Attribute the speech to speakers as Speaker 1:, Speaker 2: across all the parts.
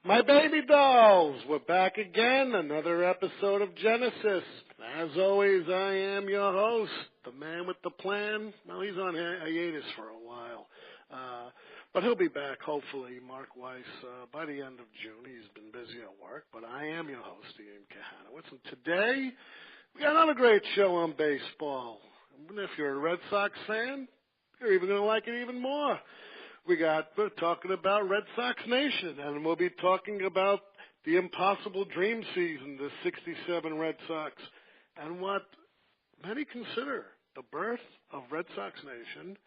Speaker 1: My baby dolls, we're back again, another episode of Genesis. As always, I am your host, the man with the plan. Well, he's on hiatus for a while, but he'll be back, hopefully, Mark Weiss, by the end of June. He's been busy at work, but I am your host, Ian Kahanowitz, and today we got another great show on baseball. And if you're a Red Sox fan, you're even going to like it even more. We're talking about Red Sox Nation, and we'll be talking about the impossible dream season, the 67 Red Sox, and what many consider the birth of Red Sox Nation.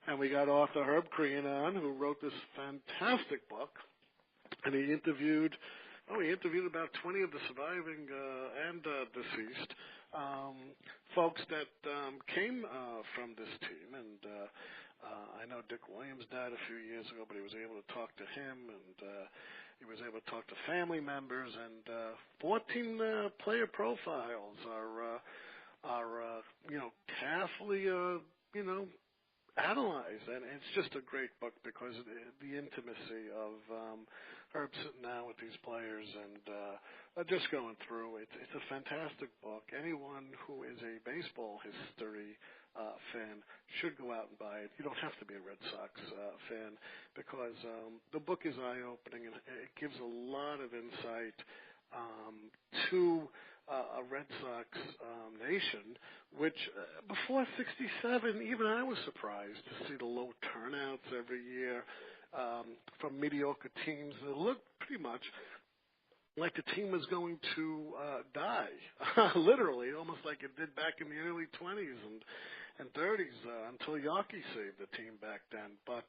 Speaker 1: And we got author Crehan on, who wrote this fantastic book, and he interviewed about 20 of the surviving and deceased folks that came from this team, and I know Dick Williams died a few years ago, but he was able to talk to him, and he was able to talk to family members, and 14 player profiles are carefully analyzed, and it's just a great book because of the intimacy of Herb sitting down with these players and just going through it. It's a fantastic book. Anyone who is a baseball history fan should go out and buy it. You don't have to be a Red Sox fan because the book is eye-opening, and it gives a lot of insight to a Red Sox nation, which before 67, even I was surprised to see the low turnouts every year from mediocre teams. It looked pretty much like the team was going to die, literally, almost like it did back in the early 20s and 30s until Yawkey saved the team back then. But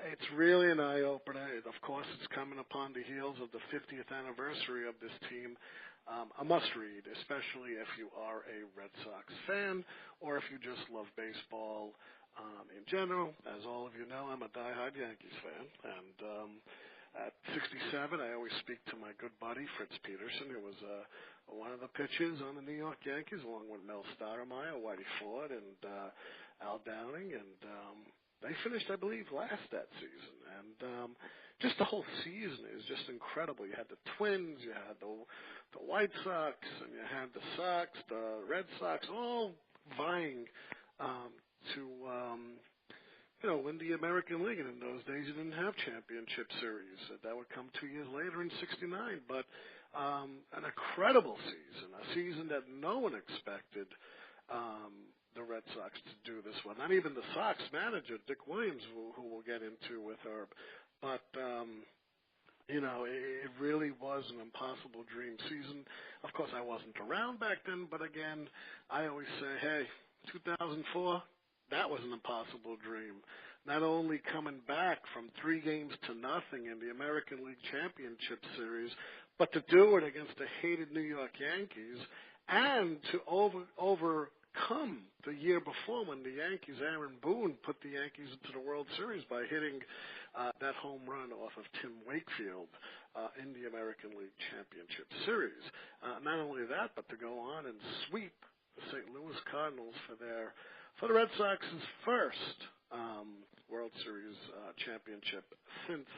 Speaker 1: it's really an eye-opener. Of course, it's coming upon the heels of the 50th anniversary of this team. A must-read, especially if you are a Red Sox fan or if you just love baseball in general. As all of you know, I'm a die-hard Yankees fan, and at 67, I always speak to my good buddy, Fritz Peterson, who was one of the pitchers on the New York Yankees, along with Mel Stoudemire, Whitey Ford, and Al Downing. And they finished, I believe, last that season. And just the whole season is just incredible. You had the Twins, you had the White Sox, and you had the Sox, the Red Sox, all vying to win the American League. And in those days, you didn't have championship series. That would come 2 years later in '69. But an incredible season, a season that no one expected the Red Sox to do this one. Not even the Sox manager, Dick Williams, who we'll get into with Herb. But, it really was an impossible dream season. Of course, I wasn't around back then, but again, I always say, hey, 2004, that was an impossible dream. Not only coming back from 3-0 in the American League Championship Series, but to do it against the hated New York Yankees and to overcome the year before when the Yankees, Aaron Boone, put the Yankees into the World Series by hitting that home run off of Tim Wakefield in the American League Championship Series. Not only that, but to go on and sweep the St. Louis Cardinals for the Red Sox's first World Series championship since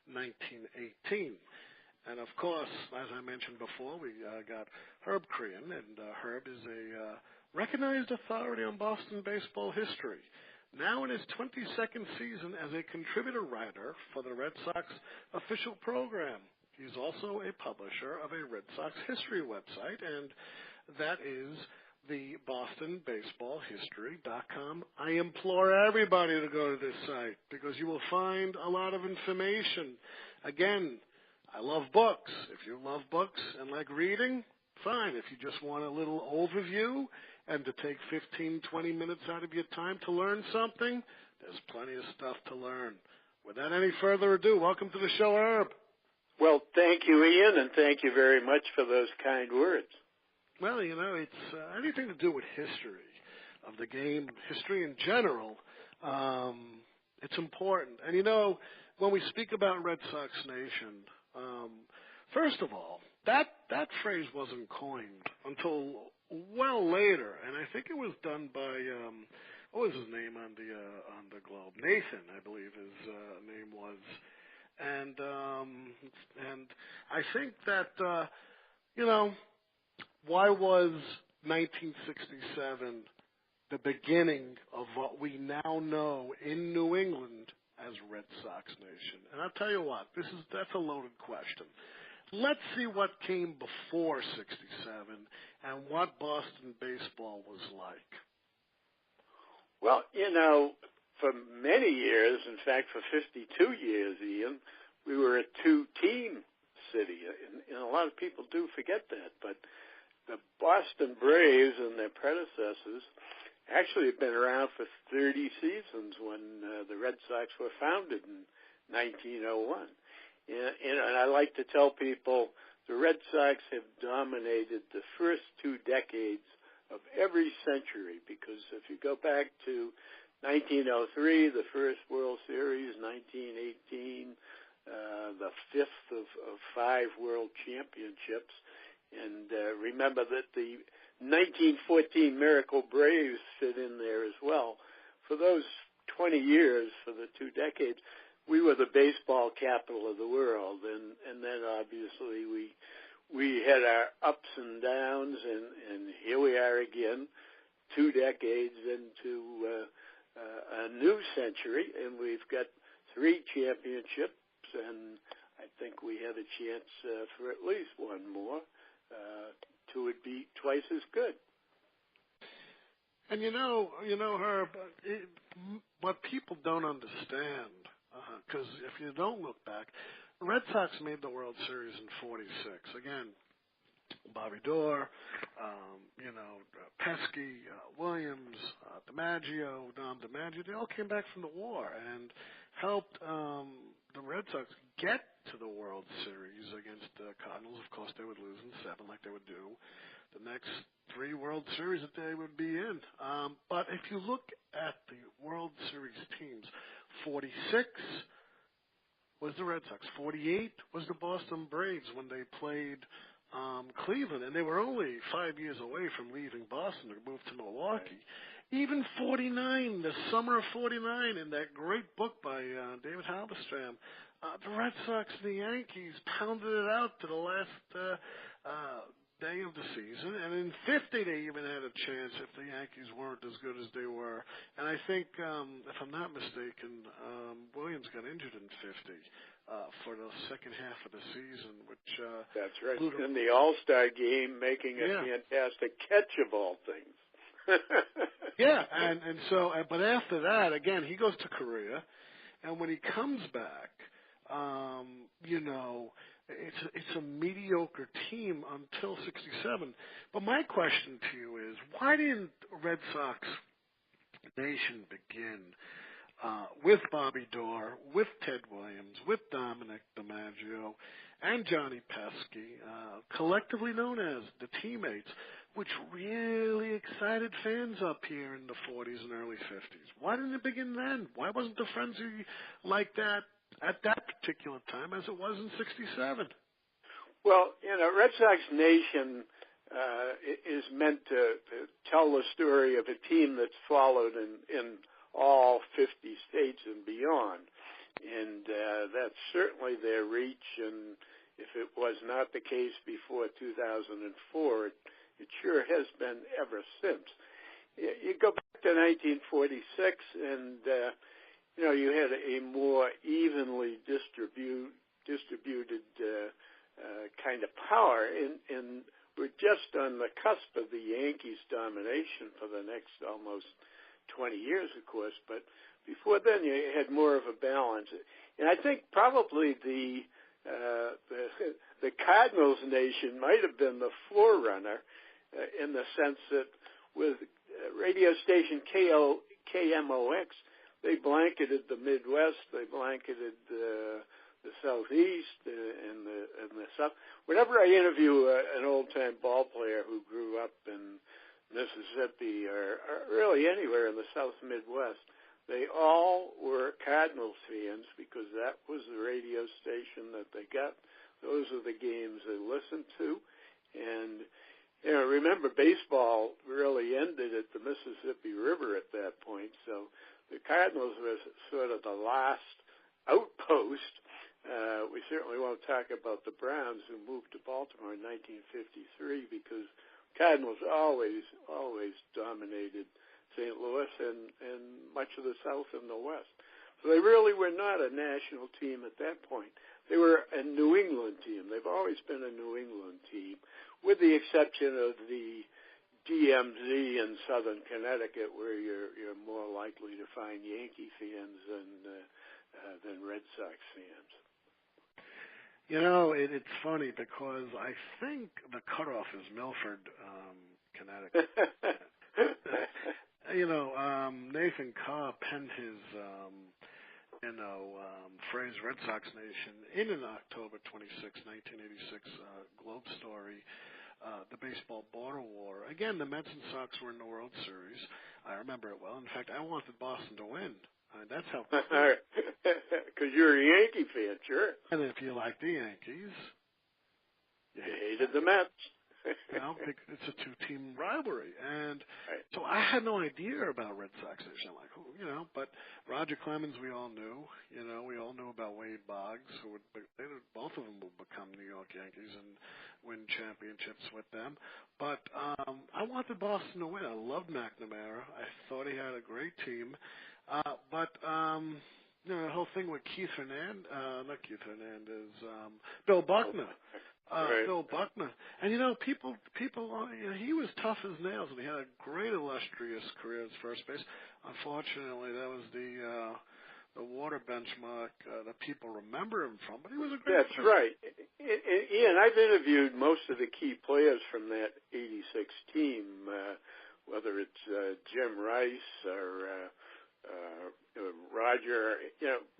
Speaker 1: 1918. And, of course, as I mentioned before, we got Herb Crehan, and Herb is a recognized authority on Boston baseball history. Now in his 22nd season as a contributor writer for the Red Sox official program. He's also a publisher of a Red Sox history website, and that is the BostonBaseballHistory.com. I implore everybody to go to this site because you will find a lot of information. Again, I love books. If you love books and like reading, fine. If you just want a little overview and to take 15, 20 minutes out of your time to learn something, there's plenty of stuff to learn. Without any further ado, welcome to the show, Herb.
Speaker 2: Well, thank you, Ian, and thank you very much for those kind words.
Speaker 1: Well, it's anything to do with history of the game, history in general. It's important. And, when we speak about Red Sox Nation, first of all, that phrase wasn't coined until well later, and I think it was done by what was his name on the globe? Nathan, I believe his name was, and I think that why was 1967 the beginning of what we now know in New England as Red Sox Nation? And I'll tell you what, that's a loaded question. Let's see what came before 67 and what Boston baseball was like.
Speaker 2: Well, for many years, in fact, for 52 years, Ian, we were a two-team city. And a lot of people do forget that. But the Boston Braves and their predecessors actually have been around for 30 seasons when the Red Sox were founded in 1901. And I like to tell people the Red Sox have dominated the first 2 decades of every century, because if you go back to 1903, the first World Series, 1918, the fifth of 5 World Championships, and remember that the 1914 Miracle Braves fit in there as well. For those 20 years, for the 2 decades, we were the baseball capital of the world, and then obviously we had our ups and downs, and here we are again, 2 decades into a new century, and we've got 3 championships, and I think we have a chance for at least one more. 2 would be twice as good.
Speaker 1: And Herb, what people don't understand, because if you don't look back, the Red Sox made the World Series in '46. Again, Bobby Doerr, Pesky, Williams, DiMaggio, Dom DiMaggio, they all came back from the war and helped the Red Sox get to the World Series against the Cardinals. Of course, they would lose in 7 like they would do the next 3 World Series that they would be in. But if you look at the World Series teams, 46 was the Red Sox. 48 was the Boston Braves when they played Cleveland, and they were only 5 years away from leaving Boston to move to Milwaukee. Even 49, the summer of 49, in that great book by David Halberstam, the Red Sox and the Yankees pounded it out to the last day of the season, and in 50 they even had a chance if the Yankees weren't as good as they were. And I think, if I'm not mistaken, Williams got injured in 50 for the second half of the season, which
Speaker 2: that's right. In the All-Star game, making a fantastic catch of all things.
Speaker 1: Yeah, and so, but after that, again, he goes to Korea, and when he comes back, it's a mediocre team until 67. But my question to you is, why didn't Red Sox Nation begin with Bobby Doerr, with Ted Williams, with Dominic DiMaggio, and Johnny Pesky, collectively known as the Teammates, which really excited fans up here in the 40s and early 50s? Why didn't it begin then? Why wasn't the frenzy like that at that particular time as it was in 67?
Speaker 2: Well, Red Sox Nation is meant to tell the story of a team that's followed in all 50 states and beyond. And that's certainly their reach, and if it was not the case before 2004, it sure has been ever since. You go back to 1946, and you had a more evenly distributed kind of power, and we're just on the cusp of the Yankees' domination for the next almost 20 years, of course. But before then, you had more of a balance, and I think probably the Cardinals Nation might have been the forerunner. In the sense that with radio station KMOX, they blanketed the Midwest, they blanketed the Southeast and the South. Whenever I interview an old-time ball player who grew up in Mississippi or really anywhere in the South Midwest, they all were Cardinals fans because that was the radio station that they got. Those are the games they listened to, and remember, baseball really ended at the Mississippi River at that point, so the Cardinals were sort of the last outpost, We certainly won't talk about the Browns, who moved to Baltimore in 1953, because Cardinals always dominated St. Louis and much of the South and the West. So they really were not a national team at that point. They were a New England team. They've always been a New England team, with the exception of the DMZ in southern Connecticut, where you're more likely to find Yankee fans than Red Sox fans.
Speaker 1: You know, it's funny because I think the cutoff is Milford, Connecticut. Nathan Carr penned his, phrase Red Sox Nation in an October 26, 1986 Globe story, the baseball border war. Again, the Mets and Sox were in the World Series. I remember it well. In fact, I wanted Boston to win. That's how.
Speaker 2: Because you're a Yankee fan, sure.
Speaker 1: And if you like the Yankees,
Speaker 2: you hated the Mets.
Speaker 1: It's a two-team rivalry, and so I had no idea about Red Sox Nation. Like, but Roger Clemens, we all knew. We all knew about Wade Boggs, both of them would become New York Yankees and win championships with them. But I wanted Boston to win. I loved McNamara. I thought he had a great team. The whole thing with Bill Buckner. Bill Buckner. And, people, he was tough as nails, and he had a great illustrious career as first base. Unfortunately, that was the water benchmark that people remember him from, but he was a great
Speaker 2: That's right. Ian, I've interviewed most of the key players from that 86 team, whether it's Jim Rice or Roger,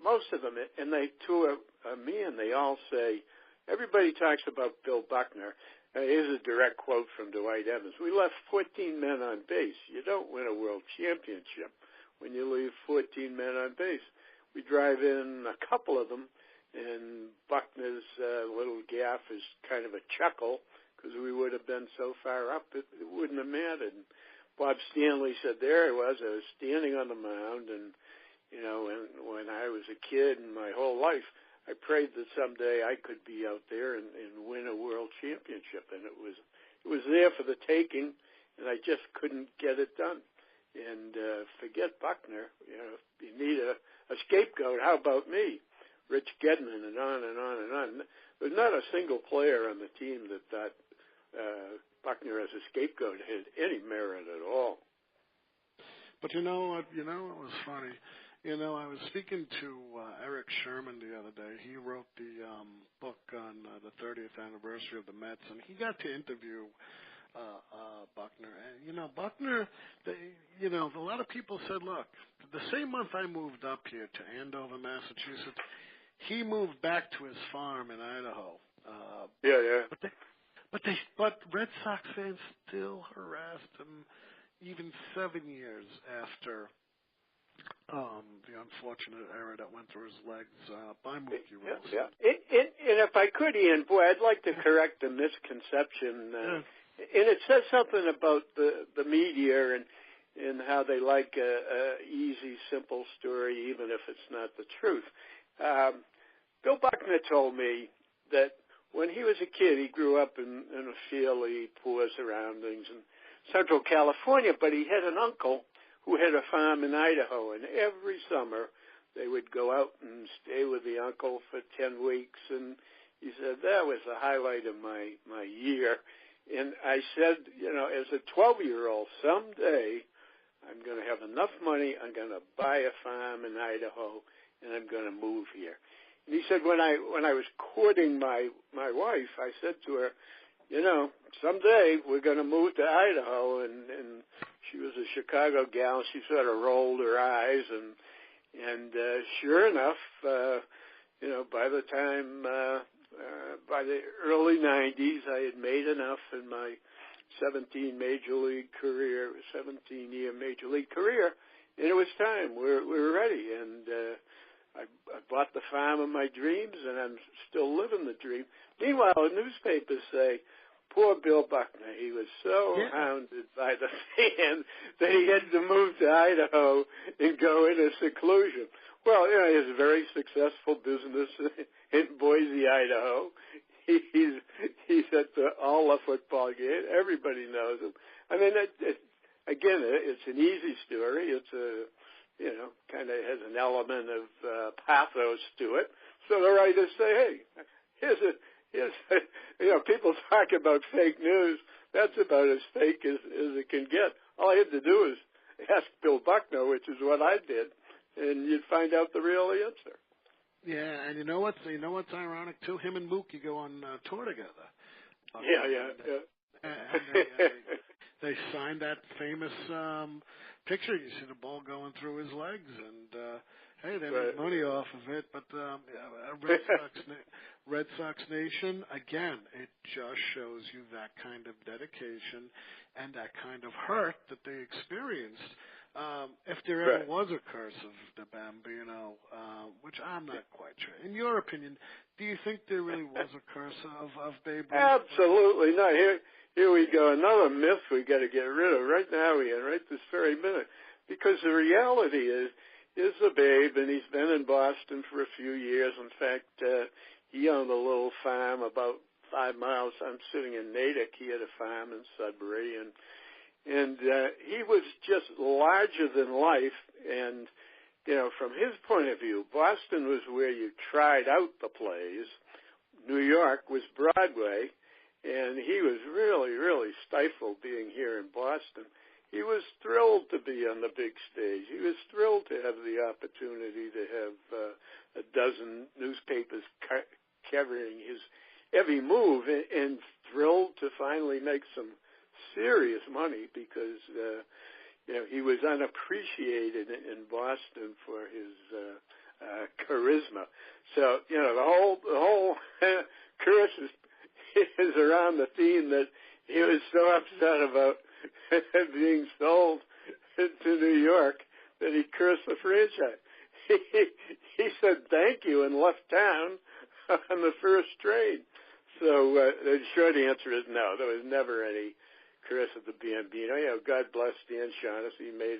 Speaker 2: most of them, and they, to me, and they all say, everybody talks about Bill Buckner. Here's a direct quote from Dwight Evans. We left 14 men on base. You don't win a world championship when you leave 14 men on base. We drive in a couple of them, and Buckner's little gaffe is kind of a chuckle, because we would have been so far up it wouldn't have mattered. And Bob Stanley said, there I was standing on the mound, and, when I was a kid and my whole life, I prayed that someday I could be out there and win a world championship, and it was there for the taking, and I just couldn't get it done. And forget Buckner, you need a scapegoat. How about me, Rich Gedman, and on and on and on. There's not a single player on the team that thought Buckner as a scapegoat had any merit at all.
Speaker 1: But you know what? It was funny. I was speaking to Eric Sherman the other day. He wrote the book on the 30th anniversary of the Mets, and he got to interview Buckner. And, Buckner, a lot of people said, look, the same month I moved up here to Andover, Massachusetts, he moved back to his farm in Idaho. But Red Sox fans still harassed him even 7 years after the unfortunate error that went through his legs by Mookie Wilson.
Speaker 2: Yeah. And if I could, Ian, boy, I'd like to correct a misconception. And it says something about the media and how they like a easy, simple story, even if it's not the truth. Bill Buckner told me that when he was a kid, he grew up in a fairly poor surroundings in Central California, but he had an uncle who had a farm in Idaho, and every summer they would go out and stay with the uncle for 10 weeks, and he said, that was the highlight of my year. And I said, as a 12-year-old, someday I'm going to have enough money, I'm going to buy a farm in Idaho, and I'm going to move here. And he said, when I was courting my wife, I said to her, someday we're going to move to Idaho, and she was a Chicago gal. She sort of rolled her eyes, and sure enough, by the time by the early 90s, I had made enough in my 17-year Major League career, and it was time. We're ready, and I bought the farm of my dreams, and I'm still living the dream. Meanwhile, the newspapers say, poor Bill Buckner, he was so hounded by the fans that he had to move to Idaho and go into seclusion. Well, you know, he has a very successful business in Boise, Idaho. He's at all the football games. Everybody knows him. I mean, again, it's an easy story. It's kind of has an element of pathos to it. So the writers say, hey, here's people talk about fake news. That's about as fake as it can get. All I had to do is ask Bill Buckner, which is what I did, and you'd find out the real answer.
Speaker 1: Yeah, and you know what's ironic too? Him and Mookie go on tour together. And they signed that famous picture. You see the ball going through his legs, and hey, they made money off of it. But Red Sox Nation, again, it just shows you that kind of dedication and that kind of hurt that they experienced. If there ever was a curse of the Bambino, which I'm not quite sure. In your opinion, do you think there really was a curse of Babe Ruth?
Speaker 2: Absolutely not. Here we go. Another myth we got to get rid of right now, Ian, right this very minute. Because the reality is the Babe, and he's been in Boston for a few years. In fact, he owned a little farm about 5 miles. I'm sitting in Natick. He had a farm in Sudbury, and he was just larger than life. And, you know, from his point of view, Boston was where you tried out the plays. New York was Broadway, and he was really, really stifled being here in Boston. He was thrilled to be on the big stage. He was thrilled to have the opportunity to have a dozen newspapers covering his every move, and thrilled to finally make some serious money because he was unappreciated in Boston for his charisma. So the whole curse is around the theme that he was so upset about being sold to New York that he cursed the franchise. He said thank you and left town on the first train. So the short answer is no. There was never any curse of the Bambino. God bless Dan Shaughnessy. He made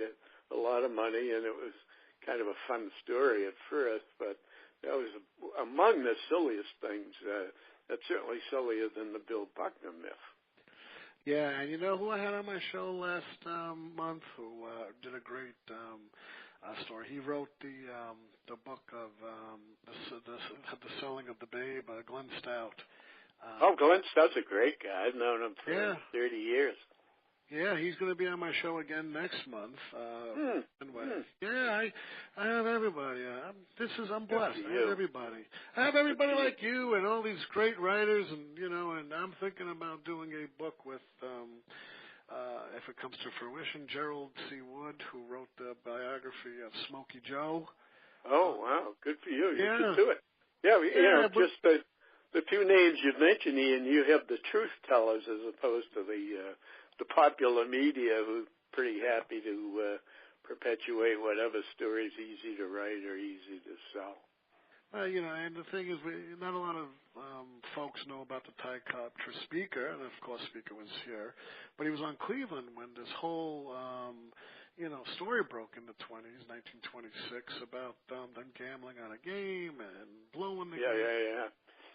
Speaker 2: a lot of money, and it was kind of a fun story at first, but that was among the silliest things. That's certainly sillier than the Bill Buckner myth.
Speaker 1: Yeah, and you know who I had on my show last month who did a great story. He wrote the book of the Selling of the Babe, Glenn Stout.
Speaker 2: Glenn Stout's a great guy. I've known him for 30 years.
Speaker 1: Yeah, he's going to be on my show again next month. Yeah, I have everybody. I'm blessed. I have everybody. I have everybody like you and all these great writers, and I'm thinking about doing a book with, if it comes to fruition, Gerald C. Wood, who wrote the biography of Smokey Joe.
Speaker 2: Oh, wow. Good for you. You should do it. Yeah, just the few names you've mentioned, Ian, you have the truth tellers as opposed to the popular media who are pretty happy to perpetuate whatever story is easy to write or easy to sell.
Speaker 1: Well, and the thing is, not a lot of folks know about the Ty Cobb speaker, and of course Speaker was here, but he was on Cleveland when this whole story broke in the 20s, 1926, about them gambling on a game and blowing the game.
Speaker 2: Yeah.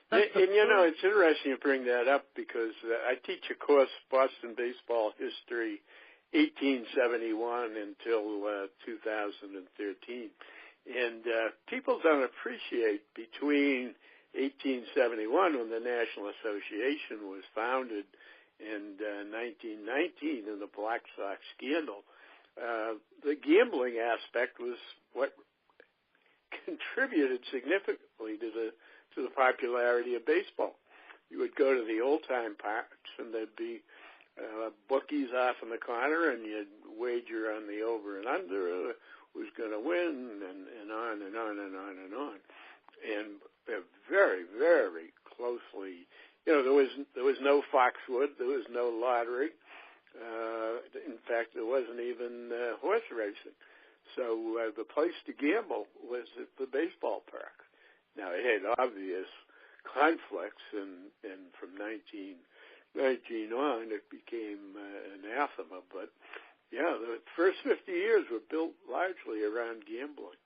Speaker 2: And it's interesting you bring that up because I teach a course, Boston Baseball History, 1871 until 2013. And people don't appreciate between 1871, when the National Association was founded, and 1919 in the Black Sox scandal, the gambling aspect was what contributed significantly to the popularity of baseball. You would go to the old-time parks, and there'd be bookies off in the corner, and you'd wager on the over and under, who's going to win, and on and on and on and on. And very, very closely, there was no Foxwood, there was no lottery. In fact, there wasn't even horse racing. So the place to gamble was at the baseball park. Now, it had obvious conflicts, and from 1919 on, it became anathema. But, the first 50 years were built largely around gambling.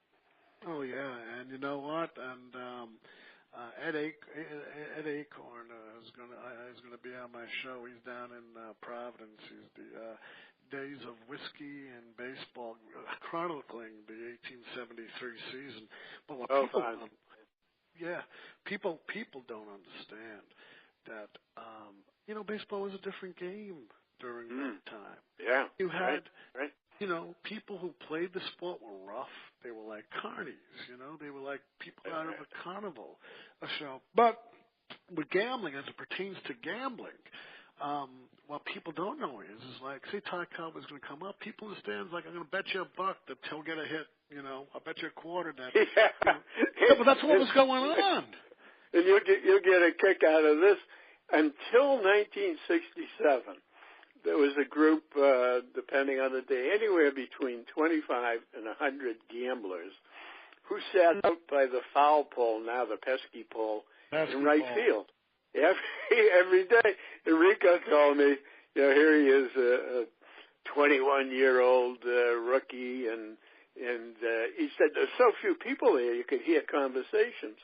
Speaker 1: Oh yeah, and you know what? And Ed Acorn is gonna be on my show. He's down in Providence. He's the Days of Whiskey and Baseball, chronicling the 1873 season. But what people don't understand that baseball was a different game during that time.
Speaker 2: Yeah,
Speaker 1: you had
Speaker 2: right.
Speaker 1: People who played the sport were rough. They were like carnies, They were like people out of a carnival, a show. But with gambling, as it pertains to gambling, what people don't know is like, say Ty Cobb is going to come up. People in the stands like, I'm going to bet you $1 that he'll get a hit. I'll bet you $0.25 that. But that's what was going on.
Speaker 2: And you'll get a kick out of this. Until 1967. There was a group, depending on the day, anywhere between 25 and 100 gamblers who sat out by the foul pole, now the pesky pole, in right field. Every day. Enrico told me, here he is, a 21-year-old rookie, and he said there's so few people there you could hear conversations.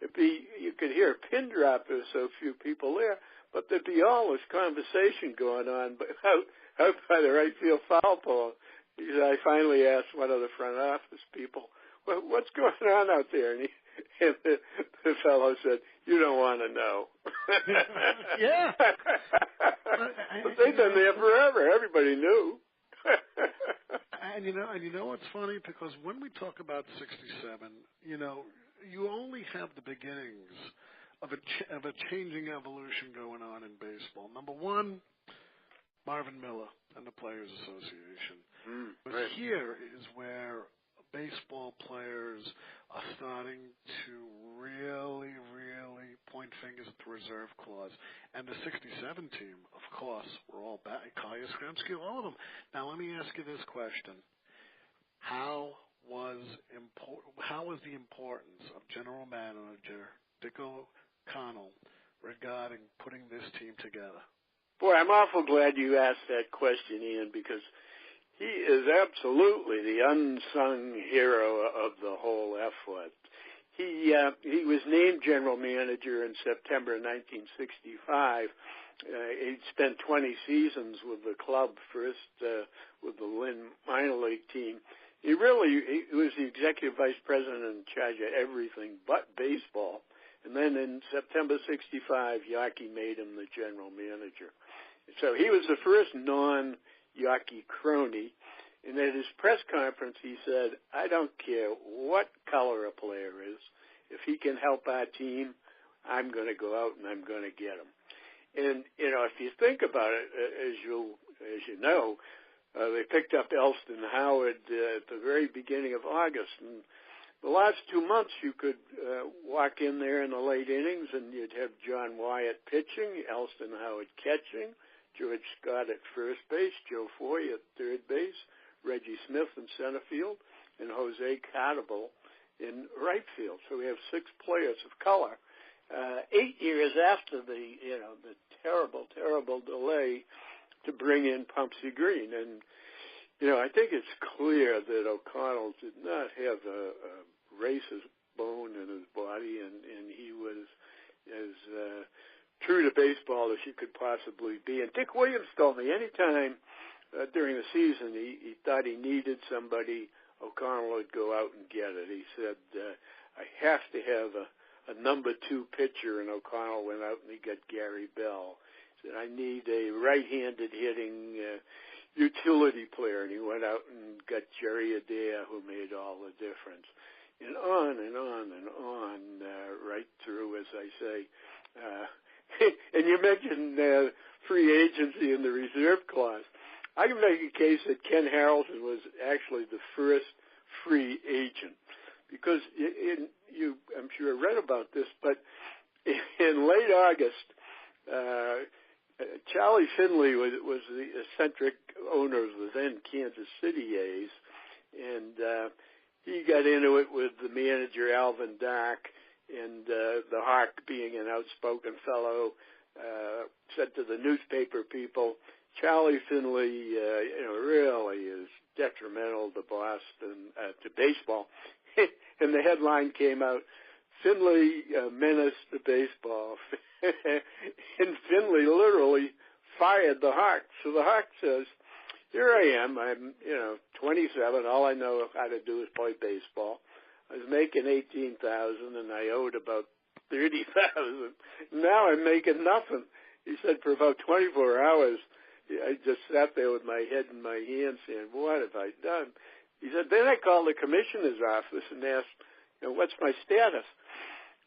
Speaker 2: You could hear a pin drop, there's so few people there. But there'd be all this conversation going on out by the right field foul pole. I finally asked one of the front office people, well, what's going on out there? And the fellow said, you don't want to know.
Speaker 1: Yeah.
Speaker 2: But they've been there forever. Everybody knew.
Speaker 1: And you know what's funny? Because when we talk about 67, you only have the beginnings of a changing evolution going on in baseball. Number one, Marvin Miller and the Players Association. But
Speaker 2: right.
Speaker 1: Here is where baseball players are starting to really, really point fingers at the reserve clause. And the 67 team, of course, were all back. Yastrzemski, all of them. Now, let me ask you this question. How was the importance of general manager Dick O'Connell regarding putting this team together?
Speaker 2: Boy, I'm awful glad you asked that question, Ian, because he is absolutely the unsung hero of the whole effort. He was named general manager in September 1965. He'd spent 20 seasons with the club, first with the Lynn minor league team. He was the executive vice president in charge of everything but baseball. And then in September 65, Yawkey made him the general manager. So he was the first non-Yawkey crony. And at his press conference, he said, I don't care what color a player is. If he can help our team, I'm going to go out and I'm going to get him. And, if you think about it, as you know, they picked up Elston Howard at the very beginning of August. And the last 2 months, you could walk in there in the late innings, and you'd have John Wyatt pitching, Elston Howard catching, George Scott at first base, Joe Foy at third base, Reggie Smith in center field, and Jose Cartabel in right field. So we have 6 players of color. 8 years after the terrible, terrible delay to bring in Pumpsy Green. And, I think it's clear that O'Connell did not have a racist bone in his body, and he was as true to baseball as you could possibly be. And Dick Williams told me anytime during the season he thought he needed somebody, O'Connell would go out and get it. He said, I have to have a number 2 pitcher, and O'Connell went out and he got Gary Bell. He said, I need a right-handed hitting utility player, and he went out and got Jerry Adair, who made all the difference. And on and on and on, right through, as I say. And you mentioned free agency in the reserve clause. I can make a case that Ken Harrelson was actually the first free agent, because I'm sure read about this, but in late August, Charlie Finley was the eccentric owner of the then Kansas City A's, and he got into it with the manager Alvin Dark, and the Hawk, being an outspoken fellow, said to the newspaper people, Charlie Finley, really is detrimental to Boston, to baseball. and the headline came out, Finley menaced the baseball. And Finley literally fired the Hawk. So the Hawk says, here I am, I'm 27, all I know how to do is play baseball. I was making $18,000 and I owed about $30,000. Now I'm making nothing. He said for about 24 hours, I just sat there with my head in my hands saying, what have I done? He said, then I called the commissioner's office and asked, what's my status?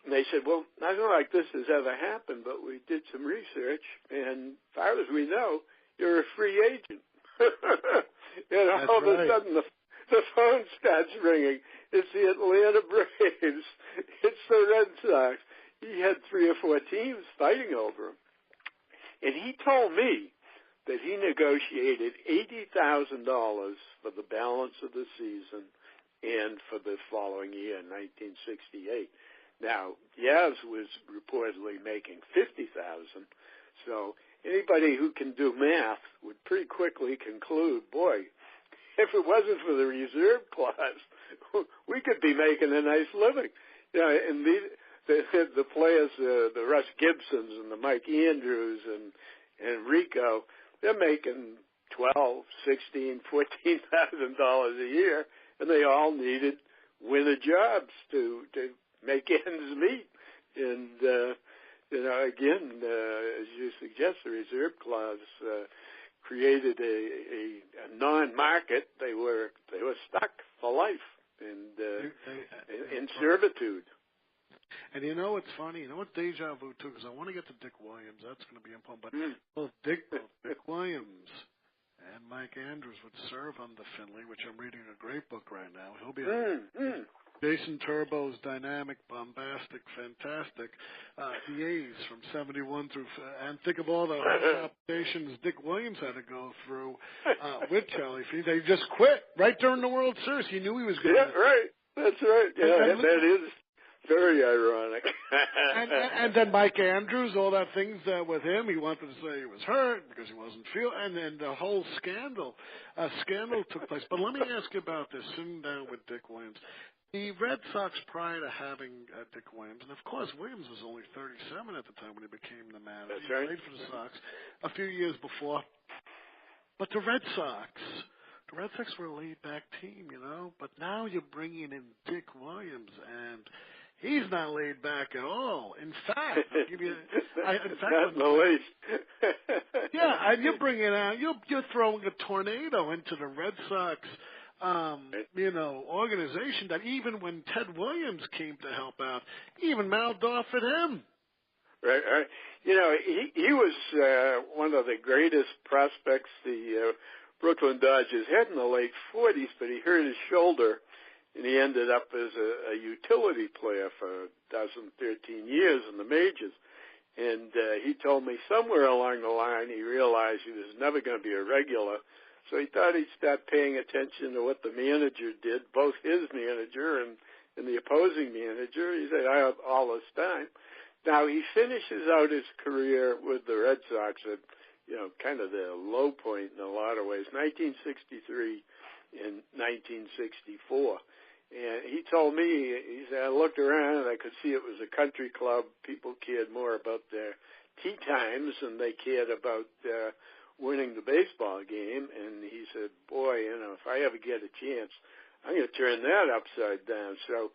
Speaker 2: And they said, well, nothing like this has ever happened, but we did some research, and as far as we know, you're a free agent. And all of a sudden, the phone starts ringing. It's the Atlanta Braves. It's the Red Sox. He had 3 or 4 teams fighting over him. And he told me that he negotiated $80,000 for the balance of the season and for the following year, 1968. Now, Yaz was reportedly making $50,000, so anybody who can do math would pretty quickly conclude, boy, if it wasn't for the reserve clause, we could be making a nice living. And the players, the Russ Gibsons and the Mike Andrews and Rico, they're making $12,000, $16,000, $14,000 a year, and they all needed winter jobs to make ends meet. And again, as you suggest, the reserve clause created a non-market. They were stuck for life and in servitude.
Speaker 1: And it's funny. What deja vu too? Because I want to get to Dick Williams. That's going to be important. But both Dick Williams and Mike Andrews would serve under Finley, which I'm reading a great book right now. He'll be Jason Turbo's dynamic, bombastic, fantastic. The A's from 71 through, and think of all the applications Dick Williams had to go through with Charlie Fee. They just quit right during the World Series. He knew he was going to.
Speaker 2: Yeah, right. That's right. Yeah, that is very ironic.
Speaker 1: and then Mike Andrews, all that things with him. He wanted to say he was hurt because he wasn't feeling, and then the whole scandal took place. But let me ask you about this. Sitting down with Dick Williams, the Red Sox prior to having Dick Williams, and of course Williams was only 37 at the time when he became the manager.
Speaker 2: That's right.
Speaker 1: He played for the Sox a few years before. But the Red Sox were a laid-back team, But now you're bringing in Dick Williams, and he's not laid back at all. In fact, I'll give you.
Speaker 2: Not in the least.
Speaker 1: Yeah, and you're bringing out. You're throwing a tornado into the Red Sox, organization. That even when Ted Williams came to help out, he even mouthed off at him.
Speaker 2: Right. He was one of the greatest prospects the Brooklyn Dodgers had in the late 40s, but he hurt his shoulder. And he ended up as a utility player for 13 years in the majors. And he told me somewhere along the line he realized he was never going to be a regular. So he thought he'd start paying attention to what the manager did, both his manager and the opposing manager. He said, I have all this time. Now, he finishes out his career with the Red Sox at, kind of the low point in a lot of ways, 1963 and 1964. And he told me, he said, I looked around and I could see it was a country club. People cared more about their tee times than they cared about winning the baseball game. And he said, boy, if I ever get a chance, I'm going to turn that upside down. So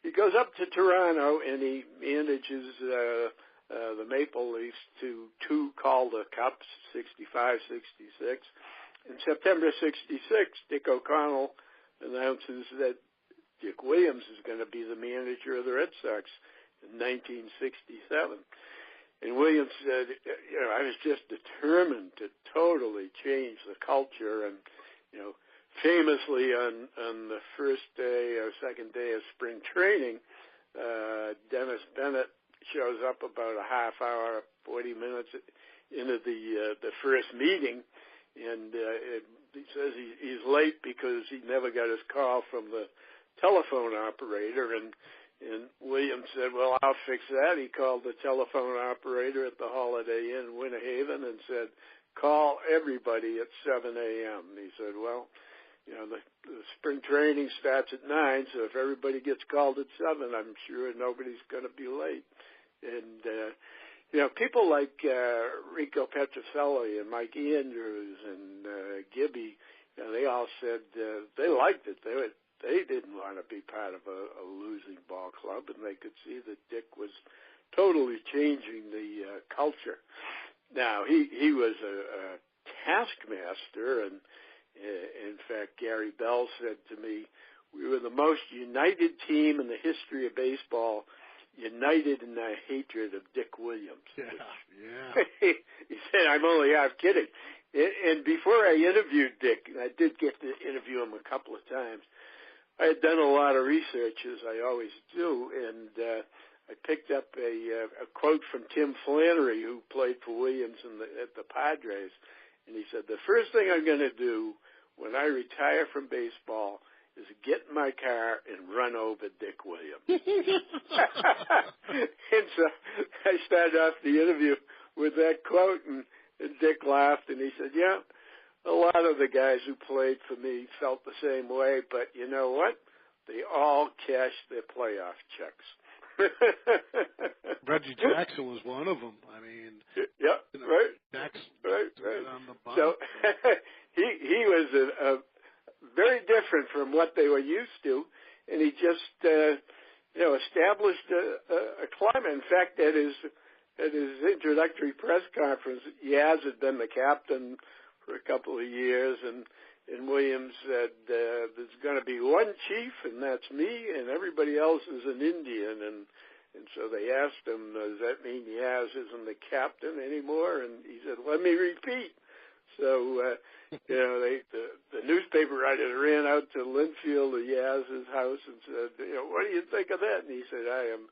Speaker 2: he goes up to Toronto and he manages the Maple Leafs to 2 Calder Cups, 65, 66. In September 66, Dick O'Connell announces that Dick Williams is going to be the manager of the Red Sox in 1967. And Williams said, I was just determined to totally change the culture. And, famously on the first day or second day of spring training, Dennis Bennett shows up about a half hour, 40 minutes into the first meeting. And he says he's late because he never got his call from the telephone operator, and Williams said, well, I'll fix that. He called the telephone operator at the Holiday Inn, Winter Haven, and said, call everybody at 7 a.m. He said, well, the spring training starts at 9, so if everybody gets called at 7, I'm sure nobody's going to be late. And, people like Rico Petrocelli and Mike Andrews and Gibby, they all said they liked it. They didn't want to be part of a losing ball club, and they could see that Dick was totally changing the culture. Now, he was a taskmaster, and in fact, Gary Bell said to me, we were the most united team in the history of baseball, united in our hatred of Dick Williams.
Speaker 1: Yeah.
Speaker 2: He said, I'm only half kidding. And before I interviewed Dick, and I did get to interview him a couple of times, I had done a lot of research, as I always do, and I picked up a quote from Tim Flannery, who played for Williams at the Padres, and he said, the first thing I'm going to do when I retire from baseball is get in my car and run over Dick Williams. And so I started off the interview with that quote, and Dick laughed, and he said, yeah, a lot of the guys who played for me felt the same way, but you know what? They all cashed their playoff checks.
Speaker 1: Reggie Jackson was one of them. I mean,
Speaker 2: right.
Speaker 1: Jackson,
Speaker 2: right.
Speaker 1: On the bottom.
Speaker 2: So he was a very different from what they were used to, and he just established a climate. In fact, at his introductory press conference, Yaz had been the captain for a couple of years, and Williams said, there's going to be one chief, and that's me, and everybody else is an Indian. And so they asked him, does that mean Yaz isn't the captain anymore? And he said, let me repeat. So, the newspaper writers ran out to Linfield, to Yaz's house, and said, what do you think of that? And he said, I am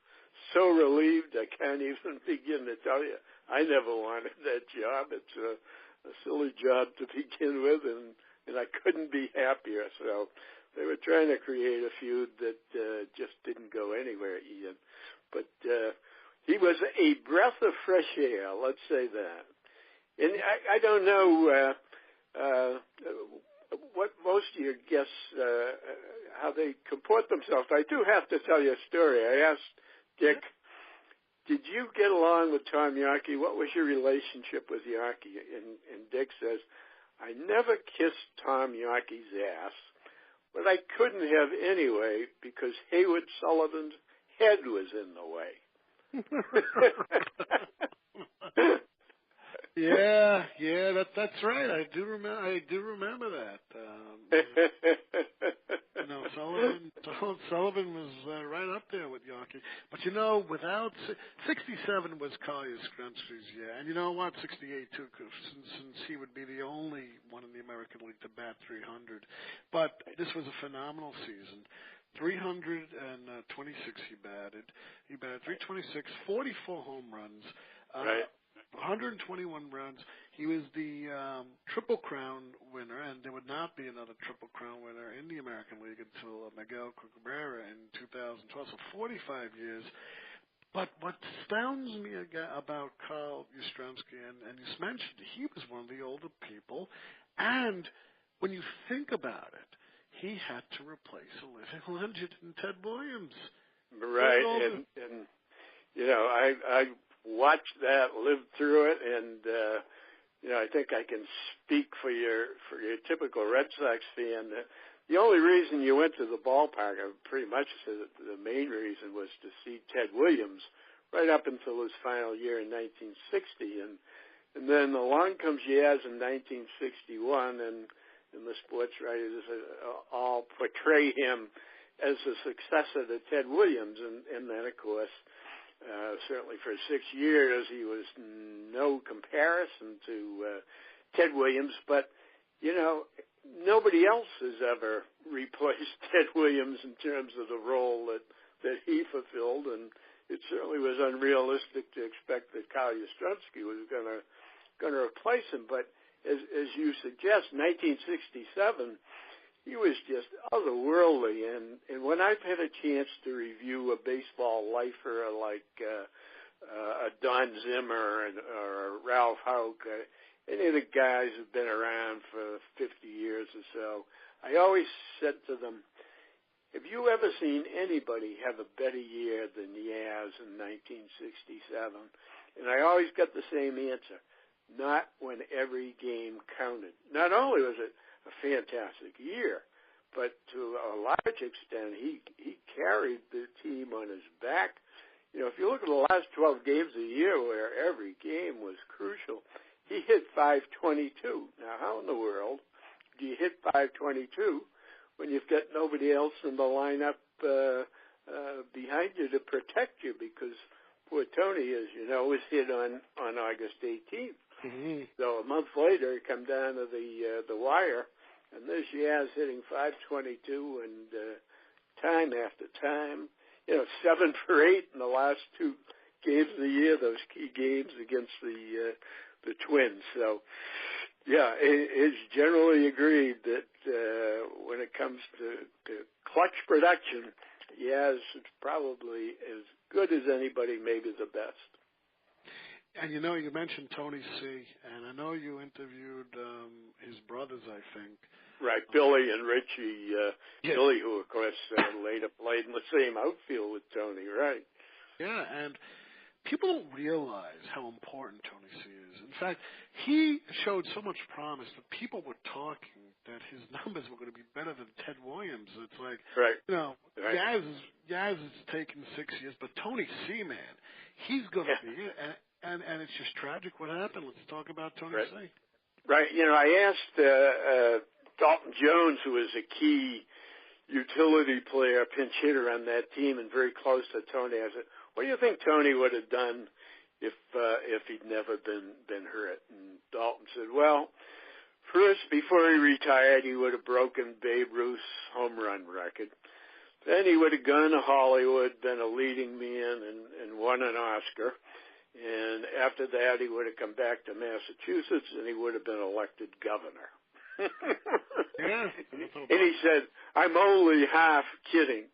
Speaker 2: so relieved I can't even begin to tell you. I never wanted that job. It's a silly job to begin with, and I couldn't be happier. So they were trying to create a feud that just didn't go anywhere, Ian. But he was a breath of fresh air, let's say that. And I don't know what most of your guests, how they comport themselves. I do have to tell you a story. I asked Dick, did you get along with Tom Yawkey? What was your relationship with Yawkey? And Dick says, I never kissed Tom Yawkey's ass, but I couldn't have anyway because Hayward Sullivan's head was in the way.
Speaker 1: Yeah, that's right. I do remember that. Sullivan was right up there with Yawkey. But without 67 was Carl Yastrzemski's year, and you know what, 68 too, since he would be the only one in the American League to bat 300. But this was a phenomenal season. 326 he batted. He batted 326, 44 home runs.
Speaker 2: Right.
Speaker 1: 121 runs. He was the Triple Crown winner, and there would not be another Triple Crown winner in the American League until Miguel Cabrera in 2012, so 45 years. But what astounds me about Carl Yastrzemski, and you mentioned, he was one of the older people, and when you think about it, he had to replace a living legend in Ted Williams.
Speaker 2: Right, and I watched that, lived through it, and I think I can speak for your typical Red Sox fan. The only reason you went to the ballpark, pretty much the main reason, was to see Ted Williams right up until his final year in 1960, and then along comes Yaz in 1961, and the sports writers all portray him as the successor to Ted Williams, and then of course. Certainly for 6 years, he was no comparison to Ted Williams, but, nobody else has ever replaced Ted Williams in terms of the role that he fulfilled, and it certainly was unrealistic to expect that Carl Yastrzemski was going to replace him. But as you suggest, 1967, he was just otherworldly, and when I've had a chance to review a baseball lifer like a Don Zimmer or Ralph Houk, any of the guys who've been around for 50 years or so, I always said to them, have you ever seen anybody have a better year than Yaz in 1967? And I always got the same answer. Not when every game counted. Not only was it a fantastic year, but to a large extent, he carried the team on his back. You know, if you look at the last 12 games of the year where every game was crucial, he hit .522. Now, how in the world do you hit .522 when you've got nobody else in the lineup behind you to protect you? Because poor Tony, as you know, was hit on August 18th. Mm-hmm. So a month later, he come down to the wire, and this Yaz hitting .522 and time after time. You know, 7 for 8 in the last 2 games of the year, those key games against the Twins. So, yeah, it's generally agreed that when it comes to clutch production, Yaz is probably as good as anybody, maybe the best.
Speaker 1: And, you know, you mentioned Tony C., and I know you interviewed his brothers, I think.
Speaker 2: Right, Billy and Richie. Yeah. Billy, who, of course, played in the same outfield with Tony, right?
Speaker 1: Yeah, and people don't realize how important Tony C. is. In fact, he showed so much promise that people were talking that his numbers were going to be better than Ted Williams. It's like, right. You know, right. Yaz is taking 6 years, but Tony C., man, he's going to be it. And it's just tragic what happened. Let's talk about Tony C.
Speaker 2: Right. You know, I asked Dalton Jones, who was a key utility player, pinch hitter on that team and very close to Tony. I said, what do you think Tony would have done if he'd never been hurt? And Dalton said, well, first, before he retired, he would have broken Babe Ruth's home run record. Then he would have gone to Hollywood, been a leading man, and won an Oscar. And after that, he would have come back to Massachusetts, and he would have been elected governor.
Speaker 1: Yeah.
Speaker 2: And he said, I'm only half kidding.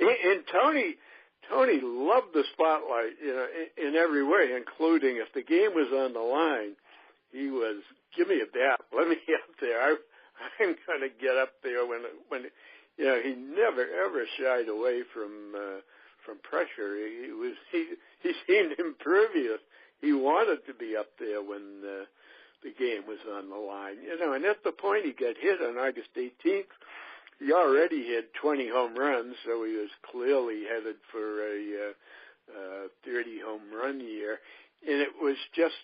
Speaker 2: And Tony loved the spotlight, you know, in every way, including if the game was on the line, he was, give me a bat, let me up there. I'm going to get up there when you know, he never ever shied away from pressure. He seemed impervious. He wanted to be up there when the game was on the line. You know, and at the point he got hit on August 18th, he already had 20 home runs, so he was clearly headed for a 30 home run year. And it was just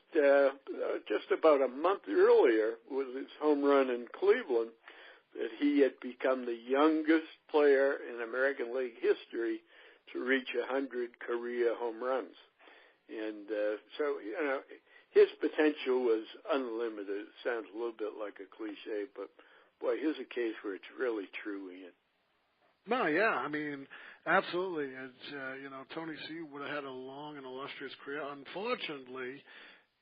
Speaker 2: about a month earlier with his home run in Cleveland that he had become the youngest player in American League history to reach 100 career home runs. And so, you know, his potential was unlimited. It sounds a little bit like a cliche, but, boy, here's a case where it's really true, Ian.
Speaker 1: No, yeah, I mean, absolutely. It's, you know, Tony C. would have had a long and illustrious career. Unfortunately,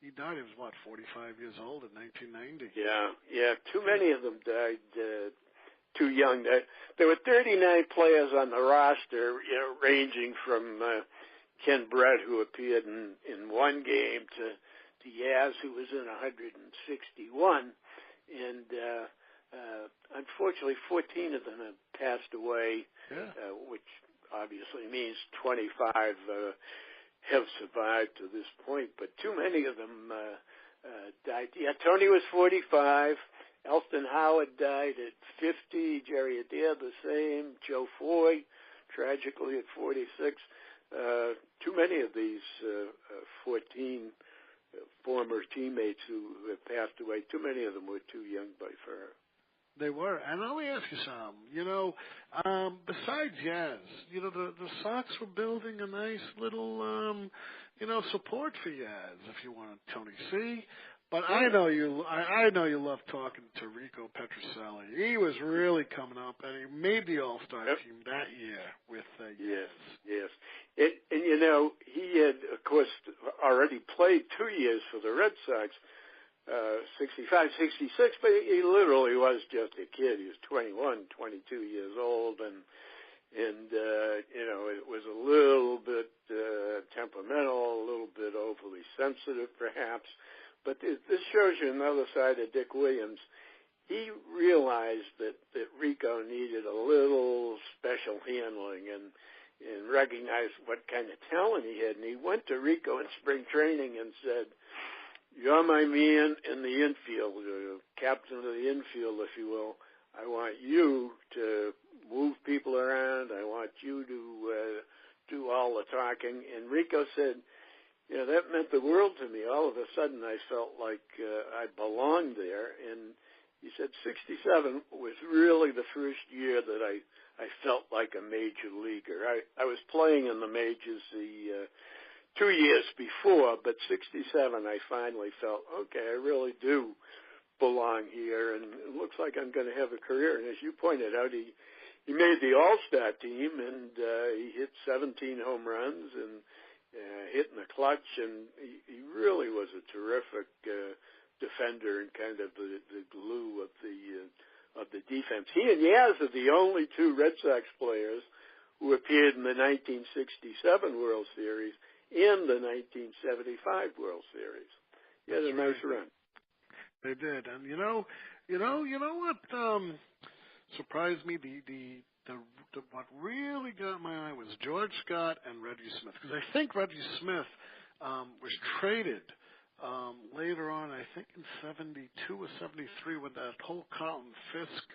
Speaker 1: he died, he was, 45 years old in 1990.
Speaker 2: Yeah. Too many of them died too young. There were 39 players on the roster, you know, ranging from Ken Brett, who appeared in one game, to Yaz, who was in 161. And unfortunately, 14 of them have passed away, which obviously means 25 have survived to this point. But too many of them died. Yeah, Tony was 45. Elston Howard died at 50. Jerry Adair the same. Joe Foy, tragically at 46. Too many of these 14 former teammates who have passed away, too many of them were too young by far.
Speaker 1: They were. And let me ask you something. You know, besides Yaz, you know, the Sox were building a nice little, you know, support for Yaz, if you want Tony C. But I know you love talking to Rico Petrocelli. He was really coming up, and he made the All-Star team that year with Yaz.
Speaker 2: Yes. And, you know, he had, of course, already played 2 years for the Red Sox, 65, 66, but he literally was just a kid. He was 21, 22 years old, and And, it was a little bit temperamental, a little bit overly sensitive perhaps. But this shows you another side of Dick Williams. He realized that Rico needed a little special handling and recognized what kind of talent he had. And he went to Rico in spring training and said, "You're my man in the infield, captain of the infield, if you will. I want you to move people around. I want you to do all the talking." And Rico said, that meant the world to me. All of a sudden I felt like I belonged there. And he said 67 was really the first year that I felt like a major leaguer. I was playing in the majors the 2 years before, but 67 I finally felt, okay, I really do belong here, and it looks like I'm going to have a career. And as you pointed out, he made the All-Star team, and he hit 17 home runs and hit in the clutch, and he really was a terrific defender and kind of the glue of the defense. He and Yaz are the only two Red Sox players who appeared in the 1967 World Series and the 1975 World Series. He had a nice run.
Speaker 1: They did, and you know what surprised me? The what really got my eye was George Scott and Reggie Smith, because I think Reggie Smith was traded later on. I think in '72 or '73 when that whole Carlton Fisk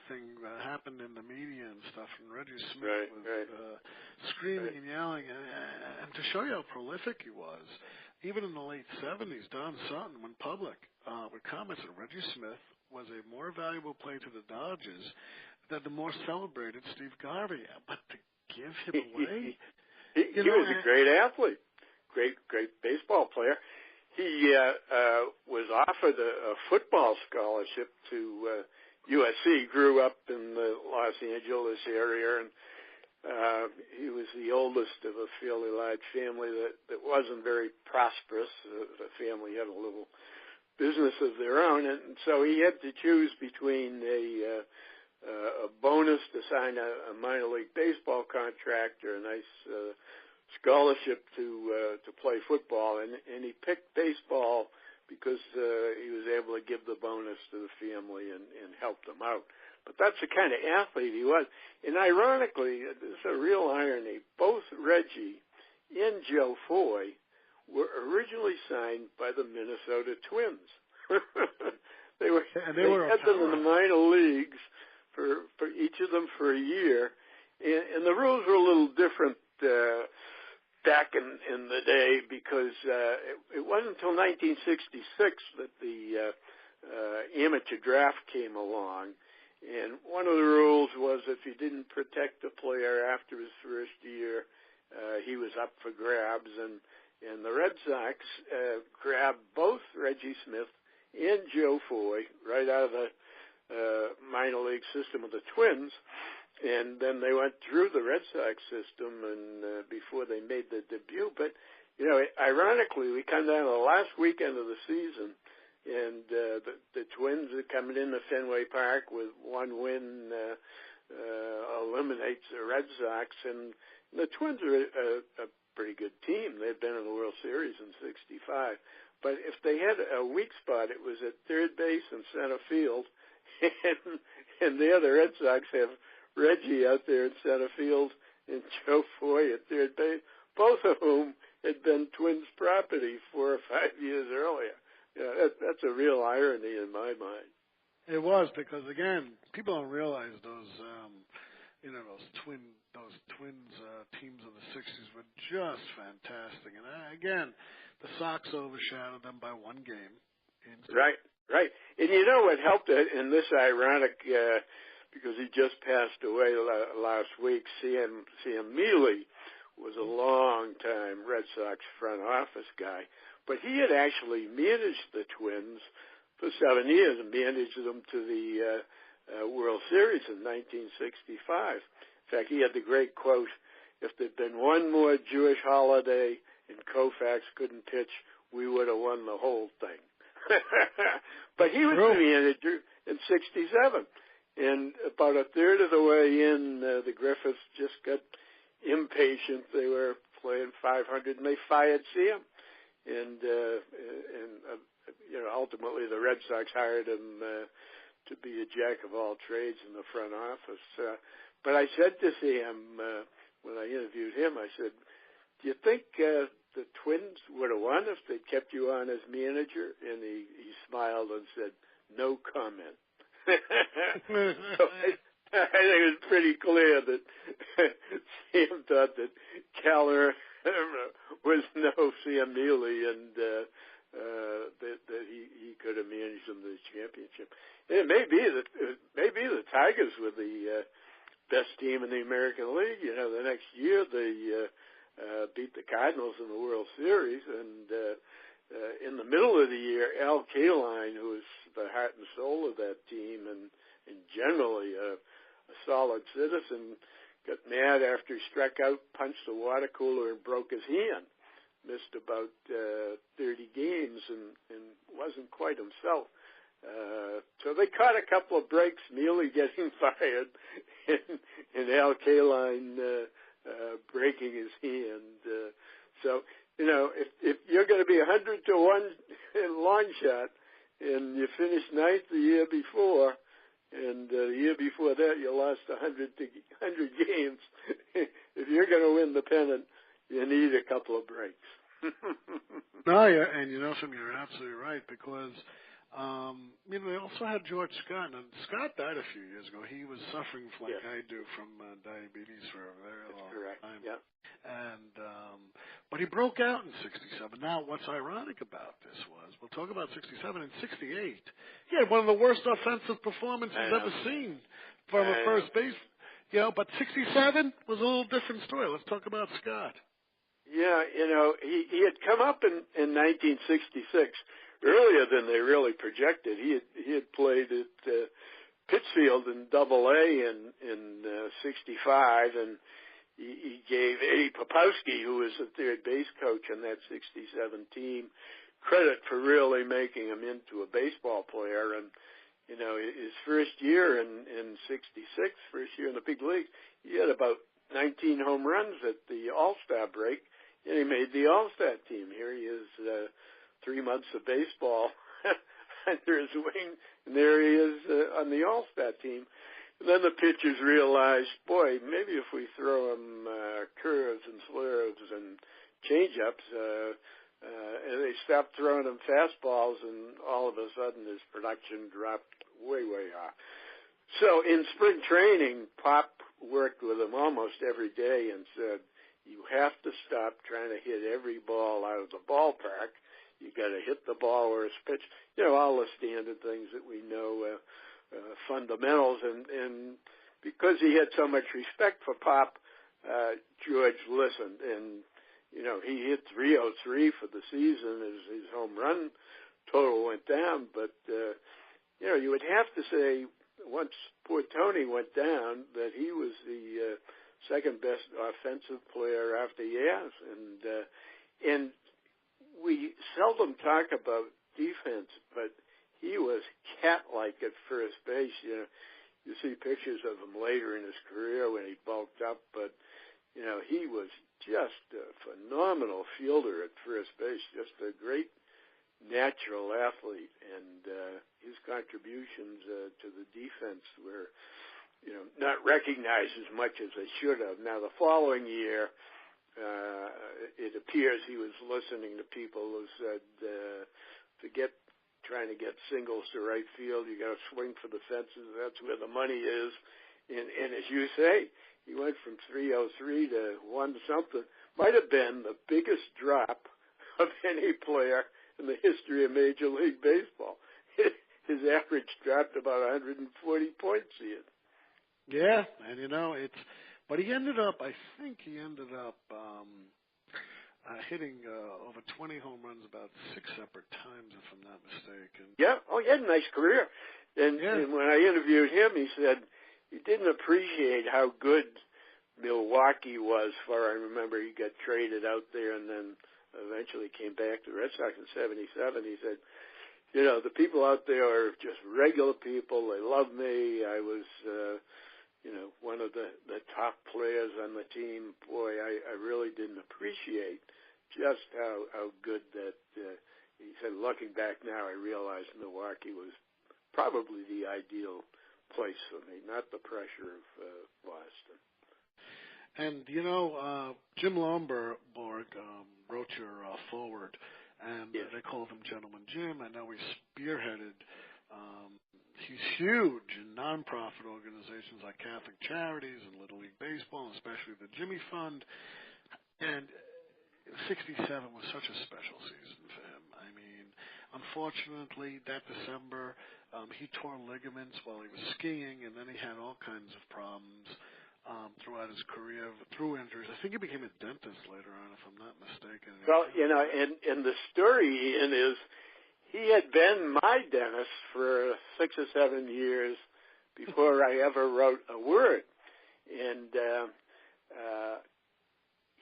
Speaker 1: thing happened in the media and stuff, and Reggie Smith was screaming and yelling, and to show you how prolific he was. Even in the late 70s, Don Sutton went public with comments that Reggie Smith was a more valuable player to the Dodgers than the more celebrated Steve Garvey. But to give him away,
Speaker 2: he was a great athlete, great baseball player. He was offered a football scholarship to USC. Grew up in the Los Angeles area, and he was the oldest of a fairly large family that wasn't very prosperous. The family had a little business of their own, and so he had to choose between a bonus to sign a minor league baseball contract or a nice scholarship to play football, and he picked baseball because he was able to give the bonus to the family and help them out. But that's the kind of athlete he was. And ironically, there's a real irony, both Reggie and Joe Foy were originally signed by the Minnesota Twins. They had them in the minor leagues for each of them for a year. And the rules were a little different back in the day, because it wasn't until 1966 that the amateur draft came along. And one of the rules was if you didn't protect a player after his first year, he was up for grabs. And the Red Sox grabbed both Reggie Smith and Joe Foy right out of the minor league system of the Twins. And then they went through the Red Sox system and before they made their debut. But, ironically, we come down to the last weekend of the season, and the Twins are coming into Fenway Park with one win, eliminates the Red Sox, and the Twins are a pretty good team. They've been in the World Series in '65. But if they had a weak spot, it was at third base and center field, and there the Red Sox have Reggie out there in center field and Joe Foy at third base, both of whom had been Twins property 4 or 5 years earlier. That's a real irony in my mind.
Speaker 1: It was, because again, people don't realize those Twins teams of the '60s were just fantastic. And again, the Sox overshadowed them by one game.
Speaker 2: Right. And you know what helped it, and this ironic, because he just passed away last week, Sam Mealy was a long-time Red Sox front office guy. But he had actually managed the Twins for 7 years and managed them to the World Series in 1965. In fact, he had the great quote, "If there'd been one more Jewish holiday and Koufax couldn't pitch, we would have won the whole thing." But he was the manager in '67. And about a third of the way in, the Griffiths just got impatient. They were playing 500, and they fired Sam. And ultimately the Red Sox hired him to be a jack of all trades in the front office. But I said to Sam when I interviewed him, I said, "Do you think the Twins would have won if they'd kept you on as manager?" And he smiled and said, "No comment." So I think it was pretty clear that Sam thought that Keller was no Sam Neely, and that he could have managed them to the championship. And it may be the Tigers were the best team in the American League. The next year they beat the Cardinals in the World Series, and in the middle of the year, Al Kaline, who was the heart and soul of that team and generally a solid citizen, got mad after he struck out, punched the water cooler, and broke his hand. Missed about 30 games and wasn't quite himself. So they caught a couple of breaks, Neely getting fired and Al Kaline breaking his hand. So, if you're going to be 100-1 in long shot and you finished ninth the year before, and the year before that you lost 100 games, if you're going to win the pennant, you need a couple of breaks.
Speaker 1: No, yeah, and something, you're absolutely right, because they also had George Scott, and Scott died a few years ago. He was suffering like I do from diabetes for a very long time. Yeah. And but he broke out in '67. Now, what's ironic about this was, we'll talk about '67 and '68. He had one of the worst offensive performances ever seen from a first base. But '67 was a little different story. Let's talk about Scott.
Speaker 2: Yeah, he had come up in 1966 earlier than they really projected. He had played at Pittsfield in Double-A in '65, and he gave Eddie Popowski, who was the third base coach on that '67 team, credit for really making him into a baseball player. And his first year in '66, first year in the big leagues, he had about 19 home runs at the All-Star break, and he made the All-Star team. Here he is, 3 months of baseball under his wing, and there he is on the All-Star team. And then the pitchers realized, boy, maybe if we throw him curves and slurves and change-ups, and they stopped throwing him fastballs, and all of a sudden his production dropped way, way off. So in spring training, Pop worked with him almost every day and said, you have to stop trying to hit every ball out of the ballpark. You got to hit the ball where it's pitched. All the standard things that we know, fundamentals. And because he had so much respect for Pop, George listened. And, he hit 303 for the season as his home run total went down. But, you would have to say, once poor Tony went down, that he was the second best offensive player after Yaz. And we seldom talk about defense, but he was cat-like at first base. You see pictures of him later in his career when he bulked up, but he was just a phenomenal fielder at first base, just a great natural athlete, and his contributions to the defense were not recognized as much as they should have. Now, the following year, it appears he was listening to people who said, forget trying to get singles to right field. You got to swing for the fences. That's where the money is. And as you say, he went from 303 to 1-something. Might have been the biggest drop of any player in the history of Major League Baseball. His average dropped about 140 points here.
Speaker 1: Yeah, and but he ended up, hitting over 20 home runs about 6 separate times, if I'm not mistaken.
Speaker 2: Yeah, he had a nice career. And when I interviewed him, he said he didn't appreciate how good Milwaukee was for. I remember he got traded out there and then eventually came back to the Red Sox in '77. He said, the people out there are just regular people. They love me. I was, one of the top players on the team. Boy, I really didn't appreciate just how good that, he said, looking back now, I realized Milwaukee was probably the ideal place for me, not the pressure of Boston.
Speaker 1: And, Jim Lomborg wrote your forward, and
Speaker 2: yes.
Speaker 1: They called him Gentleman Jim. I know he spearheaded, he's huge in nonprofit organizations like Catholic Charities and Little League Baseball, especially the Jimmy Fund. And 67 was such a special season for him. I mean, unfortunately, that December, he tore ligaments while he was skiing, and then he had all kinds of problems throughout his career through injuries. I think he became a dentist later on, if I'm not mistaken.
Speaker 2: Well, and the story, Ian, is he had been my dentist for 6 or 7 years before I ever wrote a word. And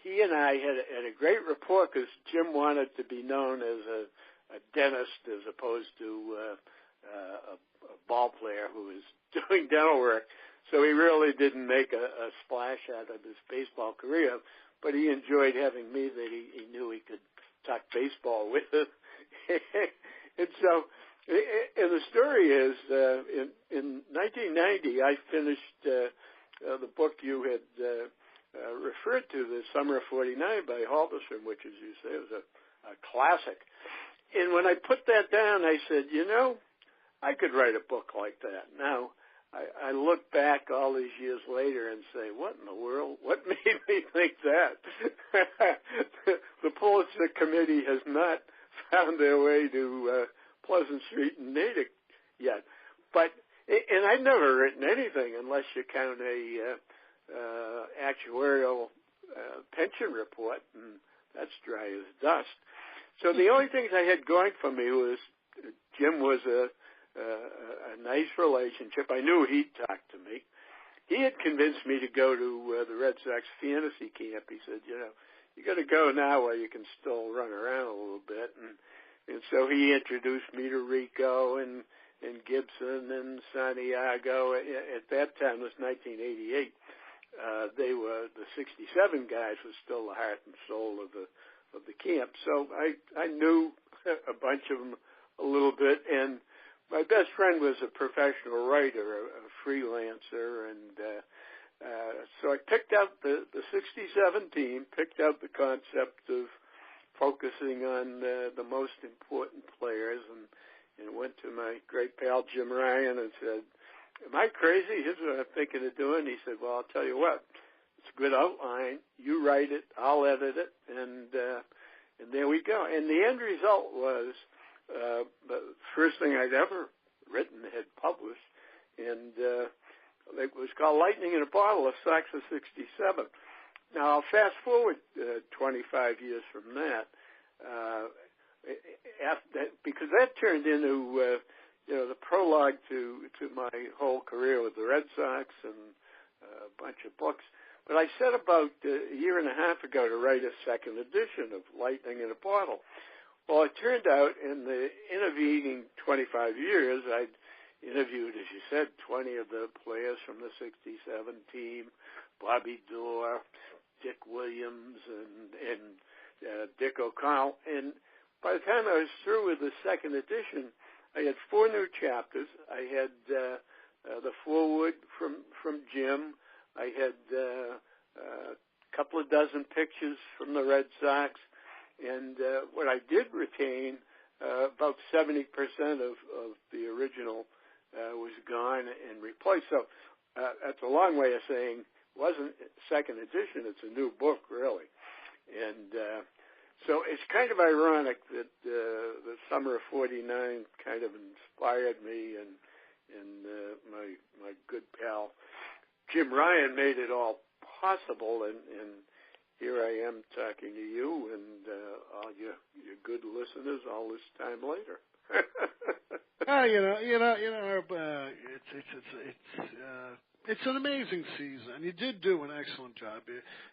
Speaker 2: he and I had a great rapport because Jim wanted to be known as a dentist as opposed to a ball player who was doing dental work. So he really didn't make a splash out of his baseball career, but he enjoyed having me that he knew he could talk baseball with us. And so, and the story is, in 1990, I finished the book you had referred to, The Summer of 49 by Halberstam, which, as you say, was a classic. And when I put that down, I said, I could write a book like that. Now, I look back all these years later and say, what in the world? What made me think that? The Pulitzer Committee has not found their way to Pleasant Street and Natick yet. But, and I've never written anything unless you count a actuarial pension report, and that's dry as dust. So the only things I had going for me was Jim was a nice relationship. I knew he'd talk to me. He had convinced me to go to the Red Sox fantasy camp. He said, you got to go now while you can still run around a little bit. And so he introduced me to Rico and Gibson and Santiago. At that time, it was 1988. They were the 67 guys was still the heart and soul of the camp. So I knew a bunch of them a little bit, and my best friend was a professional writer, a freelancer, and so I picked out the 67 team, picked out the concept of focusing on the most important players, and went to my great pal Jim Ryan and said, am I crazy? Here's what I'm thinking of doing. He said, well, I'll tell you what, it's a good outline. You write it, I'll edit it, and there we go. And the end result was the first thing I'd ever written, had published, and it was called Lightning in a Bottle, of Sox of 67. Now, I'll fast forward 25 years from that, because that turned into, the prologue to my whole career with the Red Sox and a bunch of books. But I set about a year and a half ago to write a second edition of Lightning in a Bottle. Well, it turned out in the intervening 25 years, I'd interviewed, as you said, 20 of the players from the 67 team, Bobby Doerr, Dick Williams, and Dick O'Connell. And by the time I was through with the second edition, I had 4 new chapters. I had the foreword from Jim. I had a couple of dozen pictures from the Red Sox. And what I did retain, about 70% of the original was gone and replaced. So that's a long way of saying it wasn't second edition. It's a new book, really. And so it's kind of ironic that the summer of 49 kind of inspired me, and my good pal Jim Ryan made it all possible, and here I am talking to you and all your good listeners all this time later.
Speaker 1: It's an amazing season, and you did do an excellent job.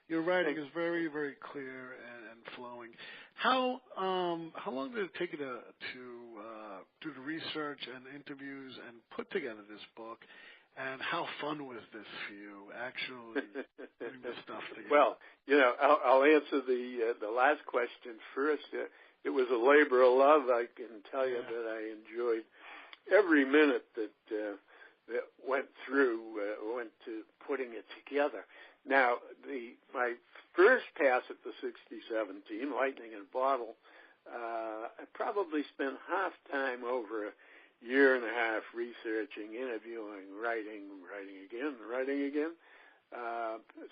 Speaker 1: Your writing is very, very clear and flowing. How long did it take you to do the research and interviews and put together this book? And how fun was this for you, actually putting this stuff together?
Speaker 2: Well, I'll answer the last question first. It was a labor of love. I can tell you that I enjoyed every minute that went to putting it together. Now, my first pass at the 60-17, Lightning in a Bottle, I probably spent half time over a year and a half researching, interviewing, writing again.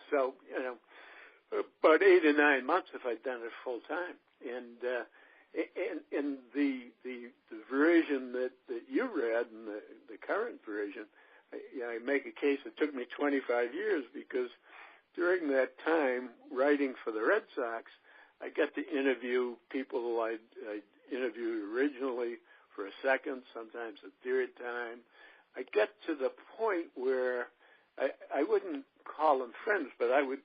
Speaker 2: So, about 8 or 9 months if I'd done it full time. And in the version that you read, and the current version, I make a case it took me 25 years because during that time, writing for the Red Sox, I got to interview people I'd interviewed originally for a second, sometimes a third time. I get to the point where I wouldn't call them friends, but I would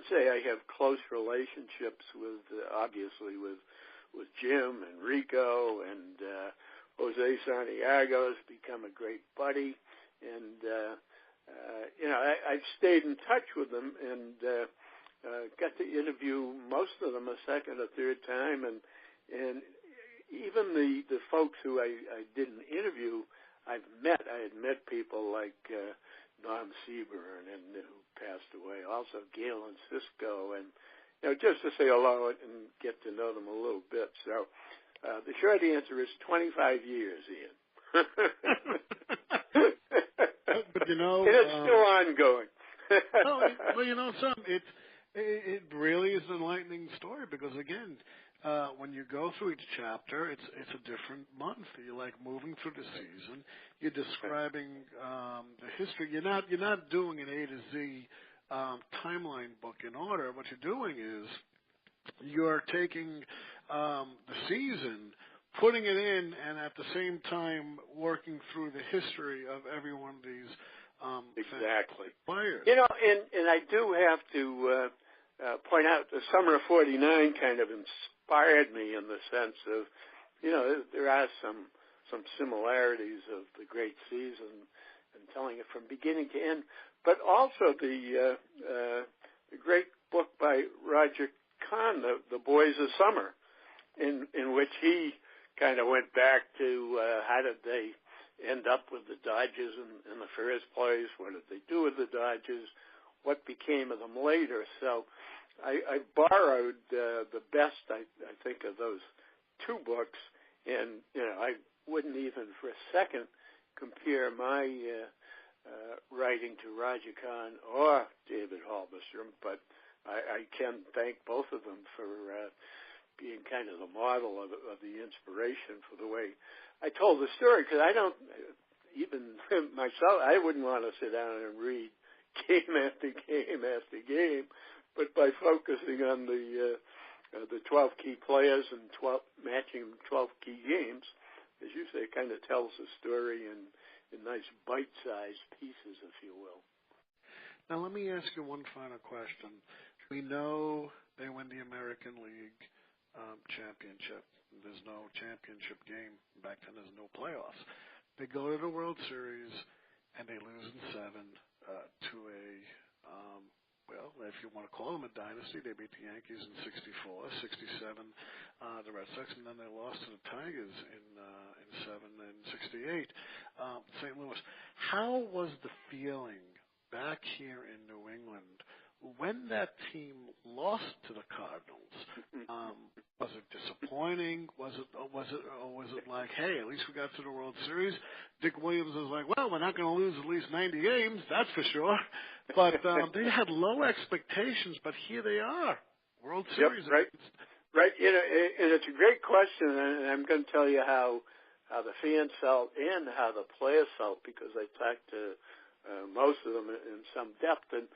Speaker 2: say I have close relationships with obviously with Jim and Rico and Jose Santiago has become a great buddy, and I've stayed in touch with them and got to interview most of them a second or third time, and even the folks who I didn't interview, I had met people like Don Seaburn and who passed away, also Gail and Cisco, and just to say hello and get to know them a little bit. So the short answer is 25 years, Ian.
Speaker 1: But
Speaker 2: and it's still ongoing.
Speaker 1: It really is an enlightening story because again, when you go through each chapter, it's a different month. You're like moving through the season. You're describing the history. You're not doing an A to Z timeline book in order. What you're doing is you're taking the season, putting it in, and at the same time working through the history of every one of these
Speaker 2: exactly
Speaker 1: players.
Speaker 2: And I do have to point out the summer of '49 kind of inspired me in the sense of, there are some similarities of the great season and telling it from beginning to end, but also the great book by Roger Kahn, The Boys of Summer, in which he kind of went back to how did they end up with the Dodgers in the first place, what did they do with the Dodgers, what became of them later. So I borrowed the best, I think, of those two books, and I wouldn't even for a second compare my writing to Roger Kahn or David Halberstam, but I can thank both of them for being kind of the model of the inspiration for the way I told the story, because I don't, even myself, I wouldn't want to sit down and read game after game after game, but by focusing on the 12 key players and matching 12 key games, as you say, it kind of tells the story in nice bite-sized pieces, if you will.
Speaker 1: Now, let me ask you one final question. We know they win the American League championship. There's no championship game. Back then, there's no playoffs. They go to the World Series, and they lose in 7 to a, if you want to call them a dynasty. They beat the Yankees in 64, 67, the Red Sox, and then they lost to the Tigers in 7 and 68. St. Louis. How was the feeling back here in New England when that team lost to the Cardinals? Was it disappointing? Was it like, hey, at least we got to the World Series? Dick Williams was like, well, we're not going to lose at least 90 games, that's for sure. But they had low expectations, but here they are, World Series.
Speaker 2: Yep, right. And it's a great question, and I'm going to tell you how the fans felt and how the players felt, because I talked to most of them in some depth. And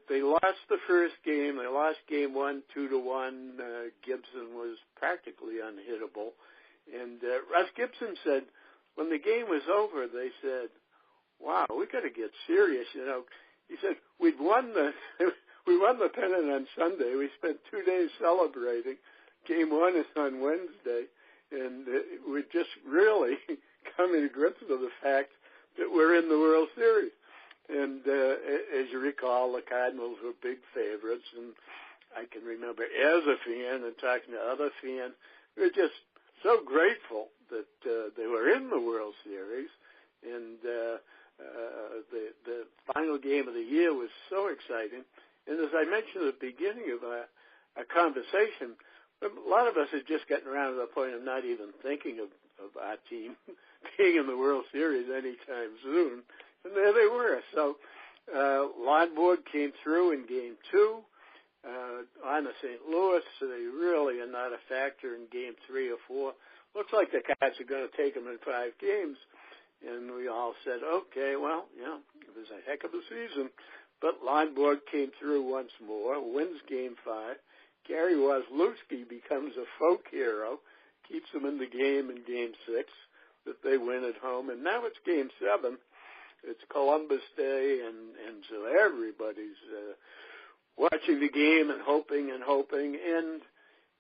Speaker 2: they lost the first game. They lost game 1, 2-1. Gibson was practically unhittable. And Russ Gibson said, when the game was over, they said, wow, we got to get serious. He said, we won the pennant on Sunday. We spent 2 days celebrating. Game 1 is on Wednesday. and we're just really coming to grips with the fact that we're in the World Series. And as you recall, the Cardinals were big favorites, and I can remember as a fan and talking to other fans, we were just so grateful that they were in the World Series, and the final game of the year was so exciting. And as I mentioned at the beginning of our conversation, a lot of us had just gotten around to the point of not even thinking of our team being in the World Series anytime soon. And there they were. So Lonborg came through in Game 2 on to St. Louis. So they really are not a factor in Game 3 or 4. Looks like the Cats are going to take them in 5 games. And we all said, okay, well, yeah, it was a heck of a season. But Lonborg came through once more, wins Game 5. Gary Wozlewski becomes a folk hero, keeps them in the game in Game 6 that they win at home. And now it's Game 7. It's Columbus Day, and so everybody's watching the game and hoping. And,